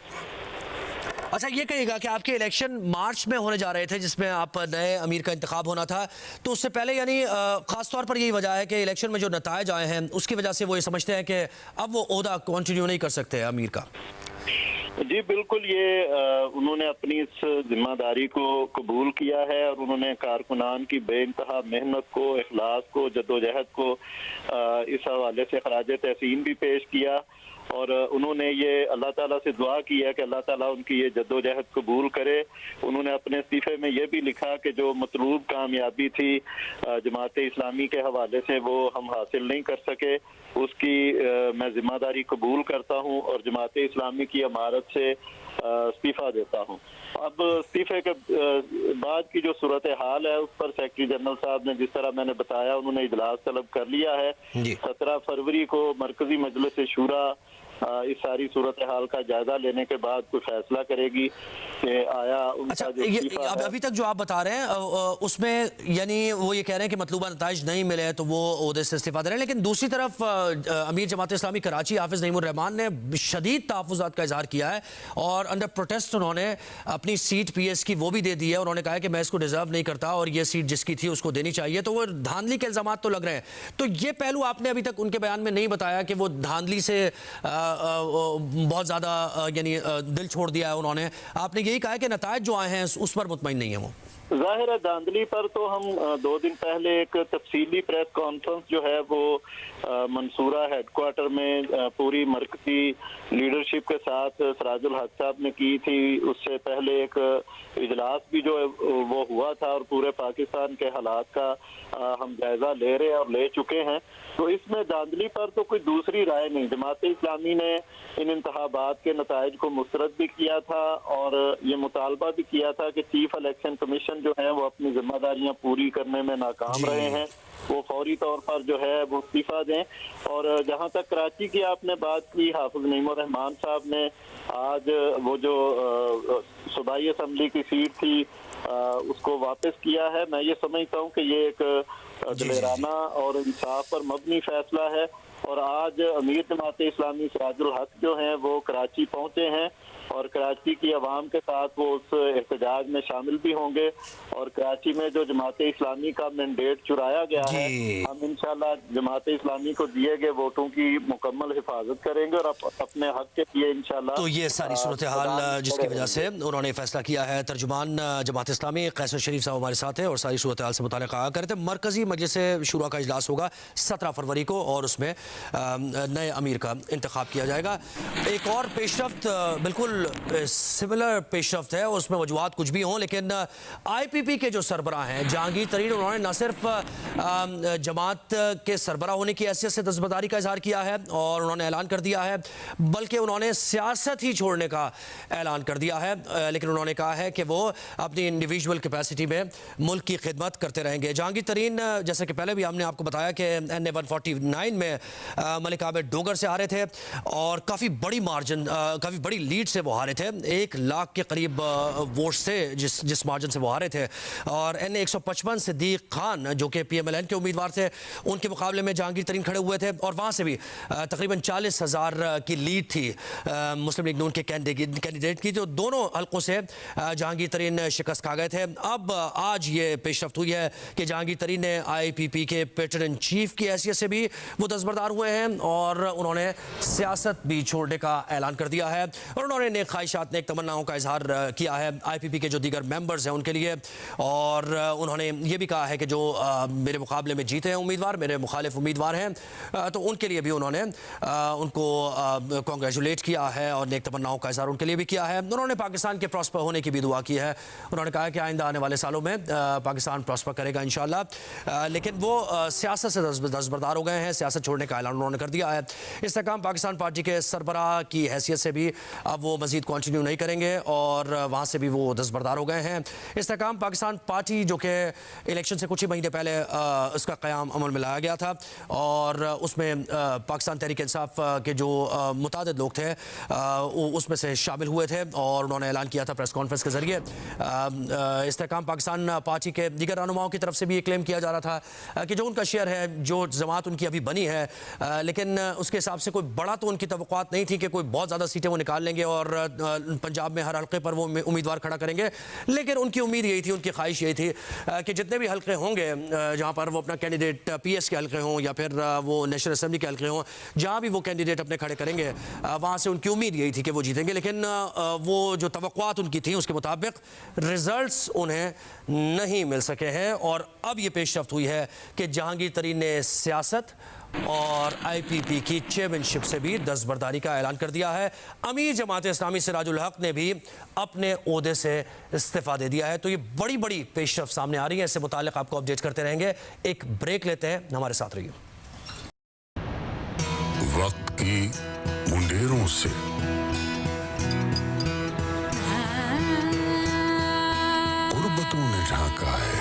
अच्छा, ये कहिएगा कि आपके इलेक्शन मार्च में होने जा रहे थे जिसमें आप नए अमीर का इंतखाब होना था, तो उससे पहले यानी खास तौर पर यही वजह है कि इलेक्शन में जो नताइज आए हैं उसकी वजह से वो ये समझते हैं कि अब वो ओहदा कंटिन्यू नहीं कर सकते अमीर का? जी बिल्कुल, ये उन्होंने अपनी इस जिम्मेदारी को कबूल किया है और उन्होंने कारकुनान की बेइंतहा मेहनत को, इखलास को, जद्दोजहद को इस हवाले से खराज तहसीन भी पेश किया और उन्होंने ये अल्लाह ताला से दुआ की है कि अल्लाह ताला उनकी ये जद्दोजहद कबूल करे। उन्होंने अपने इस्तीफे में ये भी लिखा कि जो मतलूब कामयाबी थी जमात इस्लामी के हवाले से वो हम हासिल नहीं कर सके, उसकी मैं जिम्मेदारी कबूल करता हूँ और जमात इस्लामी की इमारत से इस्तीफा देता हूँ। अब इस्तीफे के बाद की जो सूरत हाल है उस पर सेक्रेटरी जनरल साहब ने, जिस तरह मैंने बताया, उन्होंने इजलास तलब कर लिया है। 17 फरवरी को मरकजी मजलिस शूरा इस सारी सूरत हाल का जायजा लेने के बाद कोई फैसला करेगी कि आया उनका अभी तक जो आप बता रहे हैं उसमें यानी वो ये कह रहे हैं कि मतलूबा नताइज नहीं मिले तो वो ओहदे से इस्तीफा दे रहे हैं, लेकिन दूसरी तरफ अमीर जमात इस्लामी कराची हाफिज नईमुर्रहमान ने शदीद तहफ़्फ़ुज़ात का इजहार किया है और अंडर प्रोटेस्ट उन्होंने अपनी सीट PS की वो भी दे दी है। उन्होंने कहा है कि मैं इसको डिजर्व नहीं करता और ये सीट जिसकी थी उसको देनी चाहिए। तो वो धांधली के इल्ज़ाम तो लग रहे हैं, तो ये पहलू आपने अभी तक उनके बयान में नहीं बताया कि वो धांधली से बहुत ज़्यादा यानी दिल छोड़ दिया है उन्होंने। आपने यही कहा है कि नतायज जो आए हैं उस पर मुतमईन नहीं है वो। जाहिर है धांधली पर तो हम 2 दिन पहले एक तफसीली प्रेस कॉन्फ्रेंस जो है वो मंसूरा हेडक्वार्टर में पूरी मरकजी लीडरशिप के साथ सराजुल हक साहब ने की थी। उससे पहले एक इजलास भी जो है वो हुआ था और पूरे पाकिस्तान के हालात का हम जायजा ले रहे हैं और ले चुके हैं। तो इसमें धांधली पर तो कोई दूसरी राय नहीं। जमात इस्लामी ने इन इंतखाबात के नताइज को मुस्तरद भी किया था और ये मुतालबा भी किया था कि चीफ इलेक्शन कमीशन जो है वो अपनी जिम्मेदारियां पूरी करने में नाकाम रहे हैं, वो फौरी तौर पर जो है वो इस्तीफा दें। और जहां तक कराची की आपने बात की, हाफिज नईमुर्रहमान साहब ने आज वो जो सूबाई असम्बली की सीट थी उसको वापस किया है। मैं ये समझता हूँ कि ये एक दिलेराना और इंसाफ पर मबनी फैसला है और आज अमीर जमात इस्लामी सराजुल हक जो हैं वो कराची पहुंचे हैं और कराची की आवाम के साथ वो उस एहतजाज में शामिल भी होंगे और कराची में जो जमात इस्लामी का मैंडेट चुराया गया है, हम इंशाल्लाह जमात इस्लामी को दिए गए वोटों की मुकम्मल हिफाजत करेंगे और अपने हक के लिए इंशाल्लाह। तो ये सारी सूरत हाल जिसकी वजह से उन्होंने फैसला किया है। तर्जुमान जमात इस्लामी कैसर शरीफ साहब हमारे साथ है और सारी सूरत हाल से मुताल्लिक़ कहा करते हैं। मरकजी मजलिस शूरा का इजलास होगा 17 फरवरी को और उसमें नए अमीर का इंतखाब किया जाएगा। एक और पेशरफ्त बिल्कुल सिमिलर पेशरफ्त है, उसमें वजूहात कुछ भी हों, लेकिन IPP के जो सरबराह हैं जहांगीर तरीन, उन्होंने न सिर्फ जमात के सरबराह होने की हैसियत से दस्तबरदारी का इजहार किया है और उन्होंने ऐलान कर दिया है, बल्कि उन्होंने सियासत ही छोड़ने का ऐलान कर दिया है। लेकिन उन्होंने कहा है कि वो अपनी इंडिविजुअल कैपेसिटी में मुल्क की खिदमत करते रहेंगे। जहांगीर तरीन, जैसे कि पहले भी हमने आपको बताया कि NA 149 में मलिक आबिद डोगर से हारे थे और काफ़ी बड़ी मार्जिन, काफ़ी बड़ी लीड से वो हारे थे। 1 लाख के करीब वोट से जिस मार्जिन से वो हारे थे। और NA 155 सिद्दीक खान जो कि PMLN के उम्मीदवार थे, उनके मुकाबले में जहांगीर तरीन खड़े हुए थे और वहाँ से भी तकरीबन 40,000 की लीड थी मुस्लिम लीग नून के कैंडिडेट की। तो दोनों हल्कों से जहांगीर तरीन शिकस्त खा गए थे। अब आज ये पेशरफ्त हुई है कि जहांगीर तरीन ने IPP के पेटर इन चीफ की हैसियत से भी वो दस्तबरदार हुए हैं और उन्होंने सियासत भी छोड़ने का ऐलान कर दिया है और उन्होंने नेक ख्वाहिशात, नेक तमन्नाओं का इजहार किया है IPP के जो दीगर मेंबर्स हैं उनके लिए। और उन्होंने ये भी कहा है कि जो मेरे मुकाबले में जीते हैं उम्मीदवार, मेरे मुखालिफ उम्मीदवार हैं, तो उनके लिए भी उन्होंने उनको कॉन्ग्रेचुलेट किया है और नेक तमन्नाओं का इजहार उनके लिए भी किया है। उन्होंने पाकिस्तान के प्रॉस्पर होने की भी दुआ की है। उन्होंने कहा कि आइंदा आने वाले सालों में पाकिस्तान प्रॉस्पर करेगा इंशाल्लाह। लेकिन वो सियासत से दस्तबरदार हो गए हैं, सियासत छोड़ने का ऐलान उन्होंने कर दिया है। इस्तेकाम पाकिस्तान पार्टी के सरबराह की हैसियत से भी अब वो मजीद कंटिन्यू नहीं करेंगे और वहाँ से भी वो दस्तबरदार हो गए हैं। इस्तेकाम पाकिस्तान पार्टी जो कि इलेक्शन से कुछ ही महीने पहले उसका क़याम अमल में लाया गया था और उसमें पाकिस्तान तहरीक इंसाफ के जो मुतादिद लोग थे उसमें से शामिल हुए थे और उन्होंने ऐलान किया था प्रेस कॉन्फ्रेंस के ज़रिए। इस्तेकाम पाकिस्तान पार्टी के दीगर रहनुमाओं की तरफ से भी ये क्लेम किया जा रहा था कि जो उनका शेयर है, जो जमात उनकी अभी बनी है, लेकिन उसके हिसाब से कोई बड़ा तो उनकी तवक्कुआत नहीं थी कि कोई बहुत ज़्यादा सीटें वो निकाल लेंगे और पंजाब में हर हल्के पर वो उम्मीदवार खड़ा करेंगे। लेकिन उनकी उम्मीद यही थी, उनकी ख्वाहिश यही थी कि जितने भी हल्के होंगे जहाँ पर वो अपना कैंडिडेट PS के हल्के हों या फिर वो नेशनल असेंबली के हल्के हों, जहाँ भी वो कैंडिडेट अपने खड़े करेंगे वहाँ से उनकी उम्मीद यही थी कि वो जीतेंगे। लेकिन वो जो तवक्कुआत उनकी थी उसके मुताबिक रिजल्ट्स उन्हें नहीं मिल सके हैं और अब ये पेशरफ्त हुई है कि जहांगीर तरीन ने सियासत और IPP की चेयरमैनशिप से भी दस्तबरदारी का ऐलान कर दिया है। अमीर जमात इस्लामी सिराजुल हक ने भी अपने ओहदे से इस्तीफा दे दिया है। तो ये बड़ी बड़ी पेशरफ्त सामने आ रही है, इससे मुताल्लिक आपको अपडेट करते रहेंगे। एक ब्रेक लेते हैं, हमारे साथ रहिए। वक्त की मुंडेरों से गुर्बतों ने ढाका है,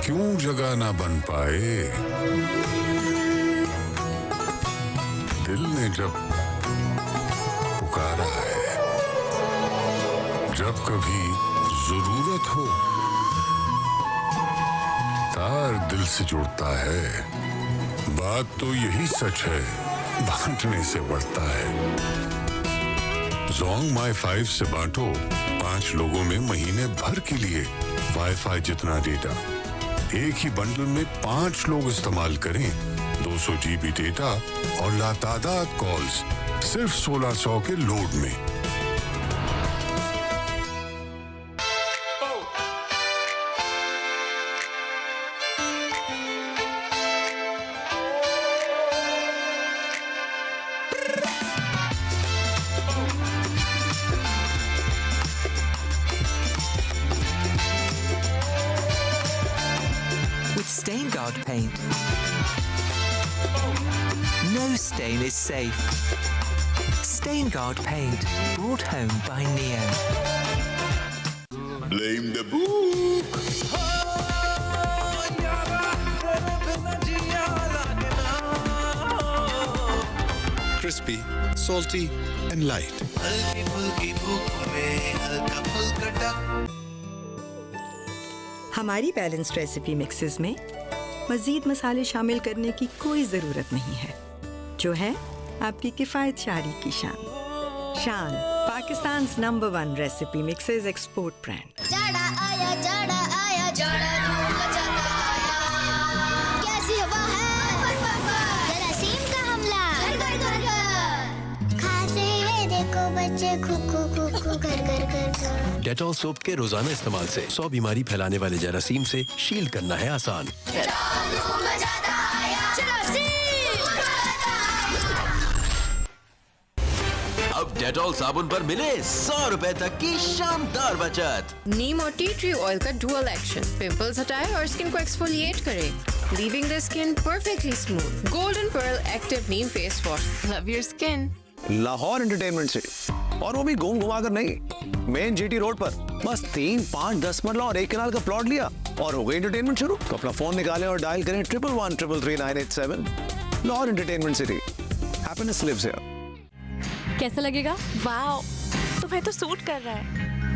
क्यों जगह ना बन पाए दिल ने जब पुकारा है। जब कभी जरूरत हो तार दिल से जुड़ता है। बात तो यही सच है, बांटने से बढ़ता है। जोंग माई 5 से बांटो 5 लोगों में महीने भर के लिए वाईफाई जितना डेटा। एक ही बंडल में 5 लोग इस्तेमाल करें 200 GB डेटा और लातादाद कॉल्स सिर्फ 1600 के लोड में। Stain Guard paint. No stain is safe. Stain Guard paint, brought home by Neo. Blame the book. Crispy, salty, and light. हमारी बैलेंस्ड रेसिपी मिक्सेस में मजीद मसाले शामिल करने की कोई ज़रूरत नहीं है, जो है आपकी किफ़ायत शारी की शान। Pakistan number 1 recipe mixes export brand. जाड़ा आया, जाड़ा आया, जाड़ा धूम मचाता आया। कैसी हवा है? जरासीम का हमला। घर घर घर घर। खांसी है देखो बच्चे खू घर घर घर घर। डेटॉल सोप के रोजाना इस्तेमाल से 100 बीमारी फैलाने वाले जरासीम से शील्ड करना है आसान। अब डेटॉल साबुन पर मिले 100 रुपए तक की शानदार बचत। नीम और टी ट्री ऑयल का डुअल एक्शन पिंपल्स हटाए और स्किन को एक्सफोलिएट करे, leaving the skin perfectly smooth. Golden pearl active neem face wash. Love your skin. Lahore entertainment city, और वो भी घूम घुमा कर नहीं, मेन GT रोड पर। बस 3, 5, 10 मरला और 1 कनाल का प्लॉट लिया और हो गई एंटरटेनमेंट शुरू। तो अपना फोन निकालें और डायल करें 1113333987। Lahore entertainment city, happiness lives here. कैसा लगेगा? वाओ, तुम्हें तो सूट कर रहा है,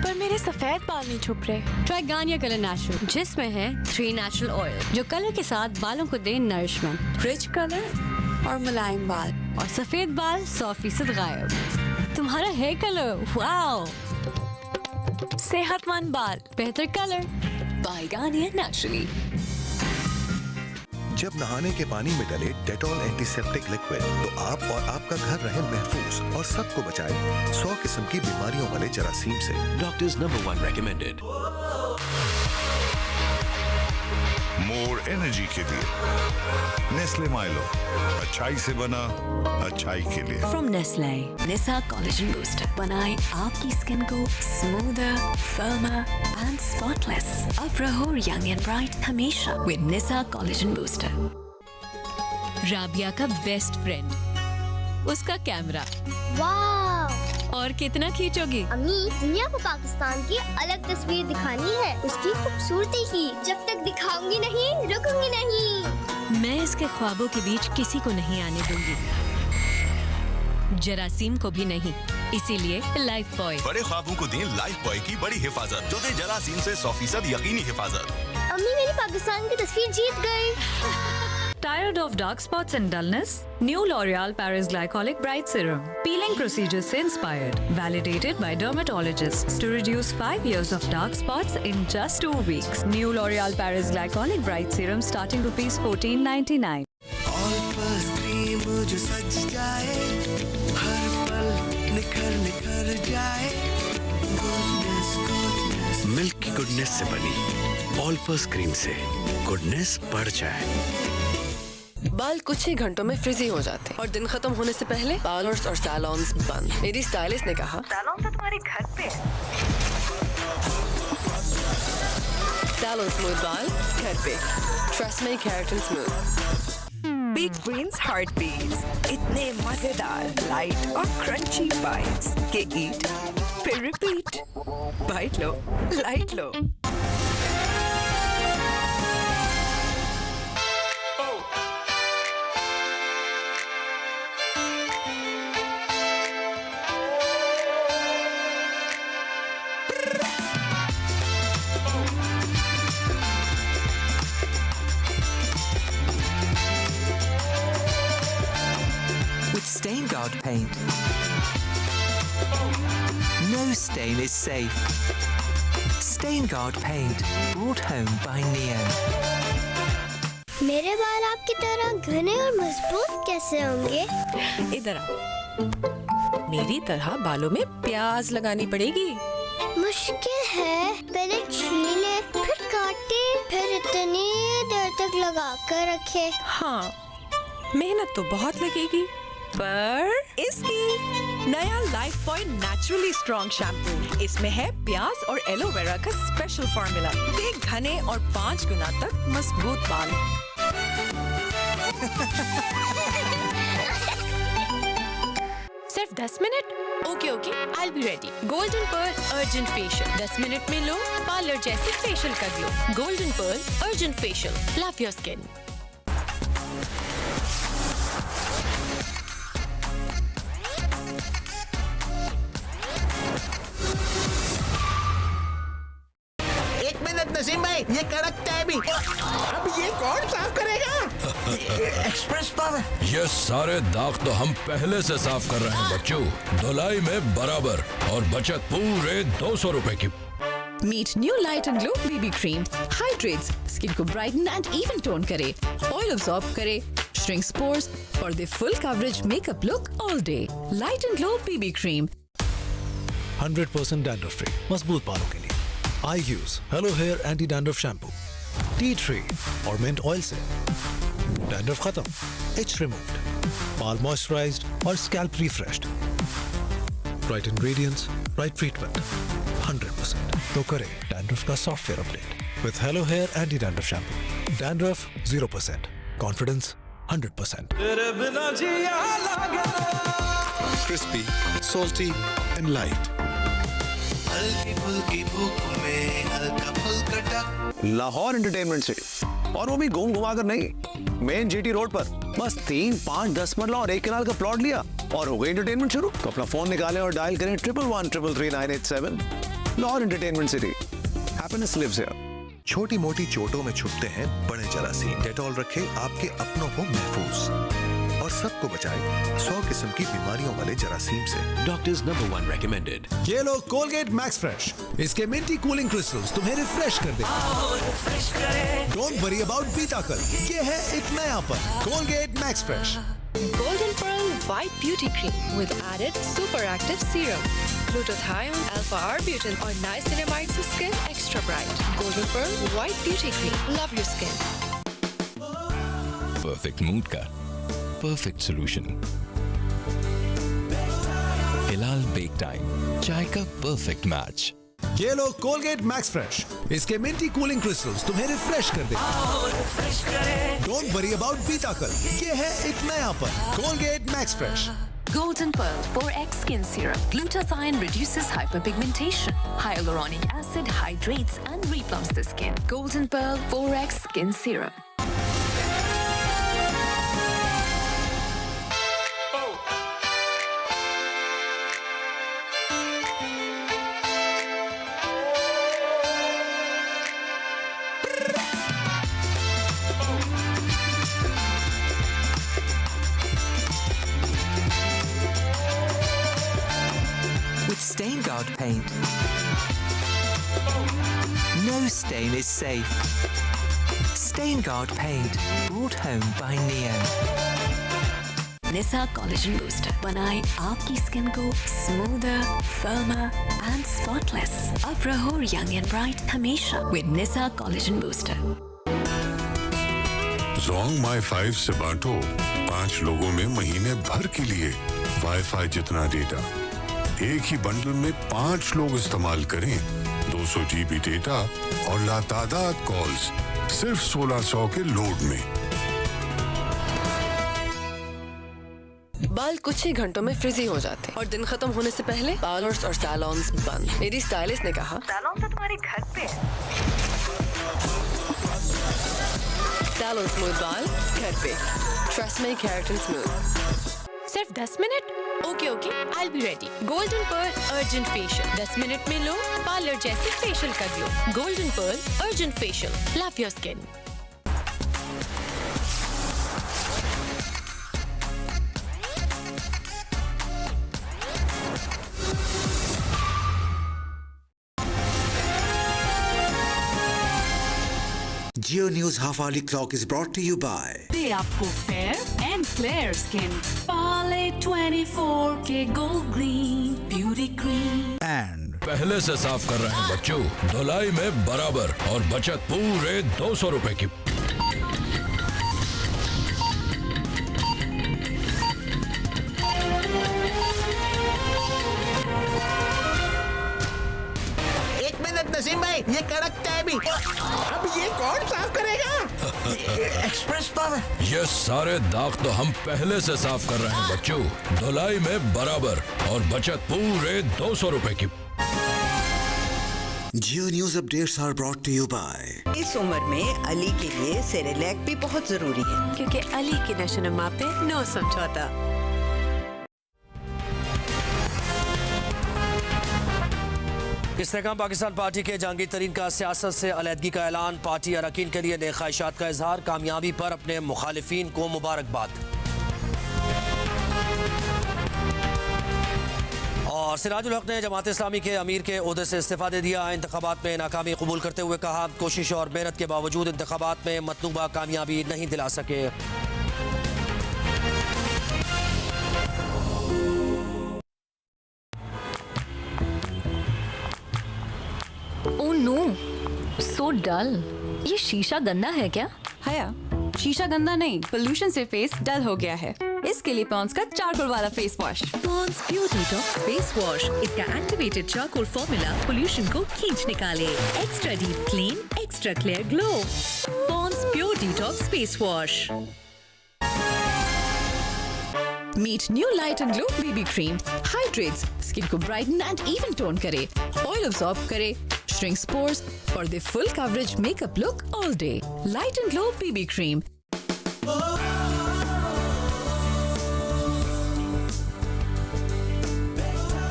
पर मेरे सफेद बाल नहीं छुप रहे। ट्राई गार्नियर कलर नेचुरल, जिसमें है 3 नेचुरल ऑयल जो कलर के साथ बालों को दे नरिशमेंट। रिच कलर और मुलायम बाल और सफेद बाल 100% गायब। तुम्हारा हेयर कलर वाओ, सेहतमंद बाल, बेहतर कलर। Bye Garnier naturally. जब नहाने के पानी में डले डेटॉल एंटीसेप्टिक लिक्विड, तो आप और आपका घर रहे महफूज और सबको बचाए 100 किस्म की बीमारियों वाले जरासीम से। Doctors number 1 recommended. More energy के लिए नेस्ले माइलो, अच्छाई से बना अच्छाई के लिए। From Nestle Nisa collagen booster बनाए आपकी स्किन को स्मूदर, फर्मर एंड स्पॉटलेस। अब रहो यंग एंड ब्राइट हमेशा with Nisa collagen booster. Rabia का बेस्ट फ्रेंड, उसका कैमरा। वाव! और कितना खींचोगी? अम्मी, दुनिया को पाकिस्तान की अलग तस्वीर दिखानी है, उसकी खूबसूरती की। जब तक दिखाऊंगी नहीं, रुकूंगी नहीं। मैं इसके ख्वाबों के बीच किसी को नहीं आने दूंगी, जरासीम को भी नहीं। इसीलिए लाइफ बॉय। बड़े ख्वाबों को दें लाइफ बॉय की बड़ी हिफाजत, जो दे जरासीम से 100% यकीनी हिफाजत। अम्मी मेरी पाकिस्तान की तस्वीर जीत गई। Tired of dark spots and dullness? New L'Oreal Paris Glycolic Bright Serum. Peeling procedures se inspired. Validated by dermatologists to reduce 5 years of dark spots in just 2 weeks. New L'Oreal Paris Glycolic Bright Serum starting ₹14.99. All cream जो सज जाए, हर पल निखर निखर जाए। Goodness goodness milk की goodness से बनी ऑल क्रीम से गुडनेस बढ़ जाए। बाल कुछ ही घंटों में फ्रिजी हो जाते हैं और दिन खत्म होने से पहले पार्लर्स और सैलून्स बंद। मेरी स्टाइलिस्ट ने कहा सैलून तो तुम्हारे घर पे है। सैलून स्मूथ बाल घर पे। Trust me, keratin smooth. Big greens heart beats, इतने मजेदार, लाइट और क्रंची बाइट्स के ईट फिर रिपीट। बाइट लो, लाइट लो। Stain Guard paint. No stain is safe. Stain Guard paint, brought home by Neo. मेरे बाल आपकी तरह घने और मजबूत कैसे होंगे? इधर आओ। मेरी तरह बालों में प्याज लगानी पड़ेगी। मुश्किल है, पहले छीले, फिर काटे, फिर इतनी देर तक लगा कर रखे। हाँ, मेहनत तो बहुत लगेगी, पर इसकी नया life boy naturally strong shampoo. इसमें है प्याज और एलोवेरा का स्पेशल फॉर्मूला। दे घने और 5 गुना तक मजबूत बाल। सिर्फ 10 minute? Okay, I will be ready. Golden pearl urgent facial. 10 minute में लो पार्लर जैसे फेशियल का glow. Golden pearl urgent facial, love your skin. Naseem भाई, ये कड़क चाय भी। अब ये कौन साफ करेगा? Express power. ये सारे दाग तो हम पहले से साफ कर रहे हैं बच्चों। धुलाई में बराबर और बचत पूरे 200 रुपए की। Meet new light and glow BB cream. Hydrates, skin को brighten and even tone करे, oil absorb करे, shrinks pores और दे full coverage makeup look all day. Light and glow BB cream. 100% dandruff free, मजबूत बालों के लिए। I use Hello Hair Anti Dandruff Shampoo, tea tree और mint oil से dandruff खत्म, itch removed, बाल moisturized और scalp refreshed, right ingredients, right treatment, 100%। तो करें dandruff का software update with Hello Hair Anti Dandruff Shampoo, dandruff 0%, confidence 100%। Crispy, salty and light। हल्की फुल्की भूख में हल्का फुल्का टक। लाहौर एंटरटेनमेंट सिटी, और वो भी घूम घुमा कर नहीं, मेन जीटी रोड पर। बस 3, 5, 10 मरला और 1 कनाल का प्लॉट लिया और हो गई एंटरटेनमेंट शुरू। तो अपना फोन निकालें और डायल करें 1113333987। Lahore entertainment city, happiness lives here. छोटी मोटी चोटों में छुपते हैं बड़े जरासीम। डेटॉल रखे आपके अपनों को महफूज और सबको बचाए 100 किस्म की बीमारियों वाले जरासीम से। Doctors number 1 recommended. ये लो कोलगेट मैक्स फ्रेश। इसके मिंटी कूलिंग क्रिस्टल्स तुम्हें रिफ्रेश कर देंगे। डोंट वरी अबाउट बीटाकल, ये है एक नयापन। Colgate max fresh. Golden Pearl White Beauty Cream with added super active serum, glutathione, alpha-arbutin और niacinamide से skin extra bright. Golden Pearl White Beauty Cream, love your skin. Perfect mood का perfect solution. हिलाल bake time, चाय का perfect match. ये लो Colgate max fresh. इसके Minty cooling crystals तुम्हें refresh कर देंगे। डोंट वरी अबाउट बीटाकल, ये है एक नयापन। Colgate max fresh. Golden Pearl 4X Skin Serum. Glutathione reduces hyperpigmentation. Hyaluronic acid hydrates and replumps the skin. Golden Pearl 4X Skin Serum. Stain Guard paint. No stain is safe. Stain Guard paint, brought home by Neo. Nisa collagen booster बनाए आपकी skin को smoother, former and spotless. अब रहो young and bright हमेशा with Nisa collagen booster. जोंग माई 5 से बांटो 5 लोगों में महीने भर के लिए वाईफाई जितना डेटा। एक ही बंडल में 5 लोग इस्तेमाल करें 200 GB डेटा और लातादाद कॉल्स सिर्फ 1600 के लोड में। बाल कुछ ही घंटों में फ्रिजी हो जाते हैं और दिन खत्म होने से पहले पार्लर्स और सैलून्स बंद। मेरी स्टाइलिस्ट ने कहा सैलून तो तुम्हारे घर पे है। सैलून स्मूथ बाल घर पे। Trust me, keratin smooth. सिर्फ 10 minute? Okay, I will be ready. Golden pearl urgent facial 10 minute में लो, पार्लर जैसे फेशियल कर लो। Golden pearl urgent facial, love your skin. GeoNews half-hourly clock is brought to you by दे आपको fair and clear skin पाले 24 के gold green beauty cream. And पहले से साफ कर रहे हैं बच्चों, धुलाई में बराबर और बचत पूरे 200 रुपए की। एक मिनट नसीम भाई, ये कड़क चाय भी। अब ये कौन साफ करेगा? Express power. ये सारे दाग तो हम पहले से साफ कर रहे हैं बच्चों, धुलाई में बराबर और बचत पूरे 200 रुपए की। GeoNews updates are brought to you by इस उम्र में अली के लिए सेरेलैक भी बहुत जरूरी है, क्योंकि अली की नशोनुमा पे नो समझौता। इस्तेकाम पाकिस्तान पार्टी के जहांगीर तरीन का सियासत से अलहदगी का ऐलान। पार्टी अरकान के लिए नए ख्वाहिशात का इजहार। कामयाबी पर अपने मुखालिफिन को मुबारकबाद। और सिराजुल हक ने जमात इस्लामी के अमीर के ओहदे से इस्तीफा दे दिया। इंतखाबात में नाकामी कबूल करते हुए कहा, कोशिश और मेहनत के बावजूद इंतखाबात में मतलूबा कामयाबी नहीं दिला सके। ओह नो, सो डल। ये शीशा गंदा है क्या? हया, शीशा गंदा नहीं, पोल्यूशन से फेस डल हो गया है। इसके लिए पॉन्ड्स का चारकोल वाला face wash. Pond's beauty top face wash, इसका एक्टिवेटेड चारकोल फॉर्मूला पोल्यूशन को खींच निकाले। Extra deep clean, extra clear glow. Pond's beauty top face wash. Meet new light and glow BB cream. Hydrates, skin को brighten and even tone करे, oil absorb करे, shrinks pores for the full coverage makeup look all day. Light and glow BB cream.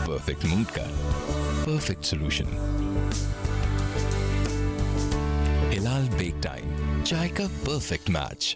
Perfect mood का perfect solution. हिलाल bake time, चाय का perfect match.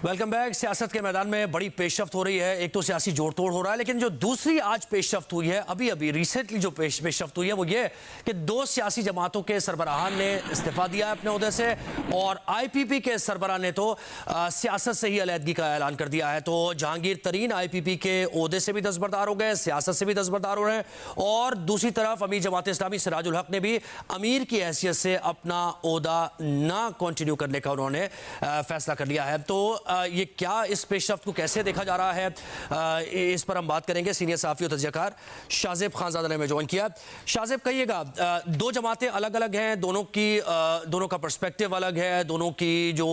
Welcome back. सियासत के मैदान में बड़ी पेशरफ्त हो रही है। एक तो सियासी जोड़ तोड़ हो रहा है, लेकिन जो दूसरी आज पेशरफ्त हुई है, अभी अभी रिसेंटली जो पेशरफ्त हुई है, वो ये कि 2 सियासी जमातों के सरबराहान ने इस्तीफा दिया अपने ओहदे से, और IPP के सरबराह ने तो सियासत से ही अलहदगी का ऐलान कर दिया है। तो जहांगीर तरीन IPP के ओहदे से भी दस्तबरदार हो गए, सियासत से भी दस्तबरदार हो रहे हैं, और दूसरी तरफ अमीर जमात इस्लामी सिराजुल हक ने भी अमीर की हैसियत से अपना ओहदा ना कंटिन्यू करने का उन्होंने फैसला कर लिया है। तो ये क्या इस पेशरफ्त को कैसे देखा जा रहा है, इस पर हम बात करेंगे। सीनियर सहाफ़ी और तजज़ियाकार शाज़ेब खानज़ादा ने हमें ज्वाइन किया। शाज़ेब, कहिएगा, 2 जमातें अलग अलग हैं, दोनों का पर्सपेक्टिव अलग है, दोनों की जो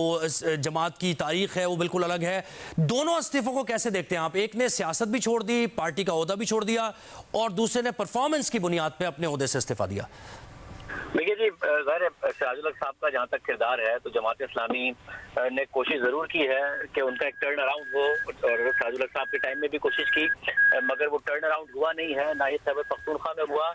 जमात की तारीख है वो बिल्कुल अलग है। दोनों इस्तीफ़ों को कैसे देखते हैं आप? एक ने सियासत भी छोड़ दी, पार्टी का ओहदा भी छोड़ दिया, और दूसरे ने परफॉर्मेंस की बुनियाद पर अपने ओहदे से इस्तीफा दिया। देखिए जी, ज़ाहिर सिराजुल हक साहब का जहाँ तक किरदार है, तो जमात इस्लामी ने कोशिश ज़रूर की है कि उनका एक टर्न अराउंड हो, और सिराजुल हक साहब के टाइम में भी कोशिश की, मगर वो टर्न अराउंड हुआ नहीं है, ना ही खैबर पख्तूनख्वा में हुआ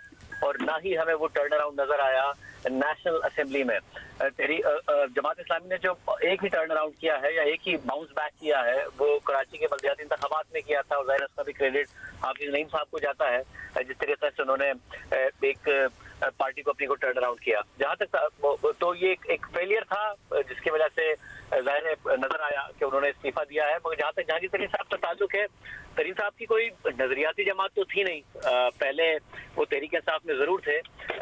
और ना ही हमें वो टर्न अराउंड नजर आया नेशनल असेंबली में। जमात इस्लामी ने जो एक ही टर्न अराउंड किया है या एक ही बाउंस बैक किया है वो कराची के बल्दियाती इंतखाबात में किया था, और जाहिर उसका भी क्रेडिट हाफिज नईम साहब को जाता है जिस तरीके से उन्होंने एक पार्टी को अपनी को टर्न अराउंड किया। जहां तक तो ये एक फेलियर था जिसकी वजह से जाहिर नजर आया कि उन्होंने इस्तीफा दिया है। मगर जहां तक जहांगीर तरीन साहब का ताल्लुक है, तरीन साहब की कोई नजरियाती जमात तो थी नहीं। पहले वो तहरीक इंसाफ में जरूर थे,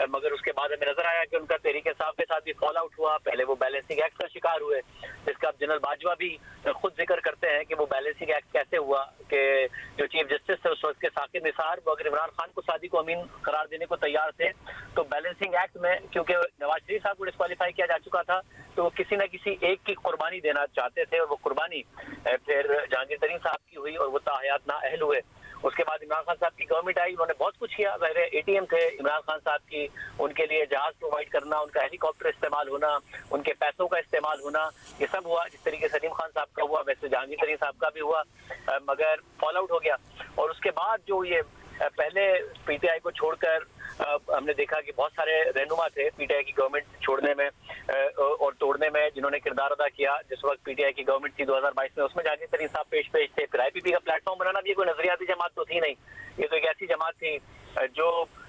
मगर उसके बाद हमें नजर आया कि उनका तहरीक इंसाफ के साथ भी फॉल आउट हुआ। पहले वो बैलेंसिंग एक्ट का शिकार हुए, जिसका अब जनरल बाजवा भी खुद जिक्र करते हैं कि वो बैलेंसिंग एक्ट कैसे हुआ कि जो चीफ जस्टिस थे उस वक्त के साकिब निसार वो अगर इमरान खान को सादी को अमीन करार देने को तैयार थे, तो बैलेंसिंग एक्ट में क्योंकि नवाज शरीफ साहब को डिस्क्वालीफाई किया जा चुका था तो वो किसी न किसी एक की कुर्बानी देना चाहते थे, और वो कुर्बानी फिर जहांगीर तरीन साहब की हुई और वो ताहयात नाअहल हुए। उसके बाद इमरान खान साहब की गवर्नमेंट आई, उन्होंने बहुत कुछ किया। ज़ाहिर एटीएम थे इमरान खान साहब की, उनके लिए जहाज प्रोवाइड करना, उनका हेलीकॉप्टर इस्तेमाल होना, उनके पैसों का इस्तेमाल होना, ये सब हुआ। जिस तरीके से सलीम खान साहब का हुआ वैसे जहांगीर तरीन साहब का भी हुआ, मगर फॉल आउट हो गया। और उसके बाद जो ये पहले पीटीआई को छोड़कर हमने देखा कि बहुत सारे रहनुमा थे पीटीआई की गवर्नमेंट छोड़ने में और तोड़ने में जिन्होंने किरदार अदा किया। जिस वक्त पीटीआई की गवर्नमेंट थी 2022 में, उसमें जहांगीर तरीन साहब पेश थे। फिर आईपीपी का प्लेटफॉर्म बनाना भी कोई नजरियाती जमात तो थी नहीं, ये तो एक ऐसी जमात थी जो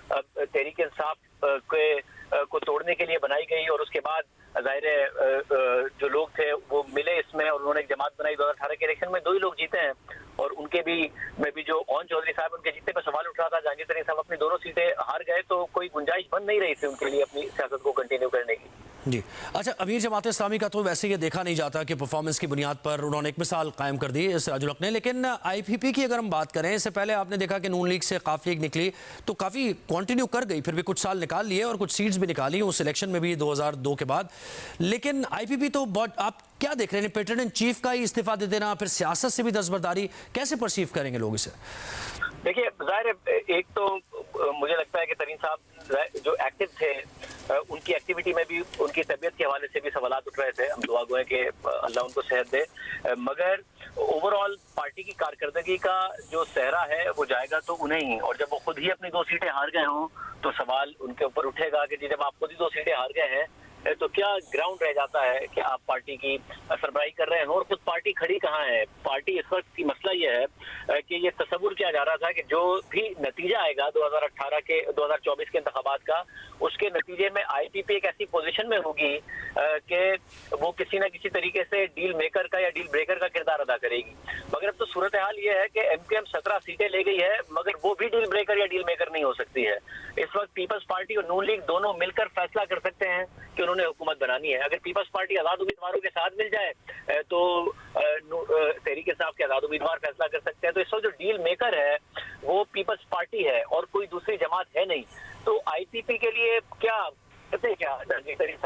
तहरीक इंसाफ को तोड़ने के लिए बनाई गई। और उसके बाद जाहिर जो लोग थे वो मिले इसमें और उन्होंने एक जमात बनाई। 2018 के इलेक्शन में 2 ही लोग जीते हैं और उनके भी में भी जो ओन चौधरी साहब उनके जीतने पर सवाल उठ रहा था। जहांगीर तरीन साहब अपनी दोनों सीटें हार गए तो कोई गुंजाइश बन नहीं रही थी उनके लिए अपनी सियासत को कंटिन्यू करने की। जी अच्छा, अमीर जमात इस्लामी का तो वैसे ये देखा नहीं जाता कि परफॉर्मेंस की बुनियाद पर उन्होंने एक मिसाल कायम कर दी इस सिराजुल हक ने, लेकिन आईपीपी की अगर हम बात करें, इससे पहले आपने देखा कि नून लीग से काफ लीग निकली तो काफ़ी कंटिन्यू कर गई, फिर भी कुछ साल निकाल लिए और कुछ सीट्स भी निकाली उस इलेक्शन में भी 2002 के बाद। लेकिन आईपीपी तो बहुत, आप क्या देख रहे हैं, पैटर्न इन चीफ का ही इस्तीफा दे देना, फिर सियासत से भी दस्तबरदारी, कैसे परसीव करेंगे लोग इसे? देखिए जाहिर एक तो मुझे लगता है कि तरीन साहब जो एक्टिव थे उनकी एक्टिविटी में भी उनकी तबीयत के हवाले से भी सवालात उठ रहे थे। हम दुआ गो हैं कि अल्लाह उनको सेहत दे, मगर ओवरऑल पार्टी की कारकर्दगी का जो सेहरा है वो जाएगा तो उन्हें ही। और जब वो खुद ही अपनी 2 सीटें हार गए हों तो सवाल उनके ऊपर उठेगा कि जब आप खुद ही 2 सीटें हार गए हैं तो क्या ग्राउंड रह जाता है कि आप पार्टी की सरबराही कर रहे हैं। और खुद पार्टी खड़ी कहाँ है? पार्टी इस वक्त की मसला ये है कि ये तस्वुर किया जा रहा था कि जो भी नतीजा आएगा 2024 के इंतखाबात का, उसके नतीजे में आईपीपी एक ऐसी पोजीशन में होगी कि वो किसी न किसी तरीके से डील मेकर का या डील ब्रेकर का किरदार अदा करेगी। मगर अब तो सूरत हाल ये है कि एमकेएम 17 सीटें ले गई है, मगर वो भी डील ब्रेकर या डील मेकर नहीं हो सकती है। इस वक्त पीपल्स पार्टी और नून लीग दोनों मिलकर फैसला कर सकते हैं कि उन्होंने हुकूमत बनानी है। अगर पीपल्स पार्टी आजाद उम्मीदवारों के साथ मिल जाए तो तहरीक इंसाफ के आजाद उम्मीदवार फैसला कर सकते हैं। तो इस वक्त जो डील मेकर है वो पीपल्स पार्टी है और कोई दूसरी जमात है नहीं। तो आईपीपी के लिए क्या जहांगीर तरीन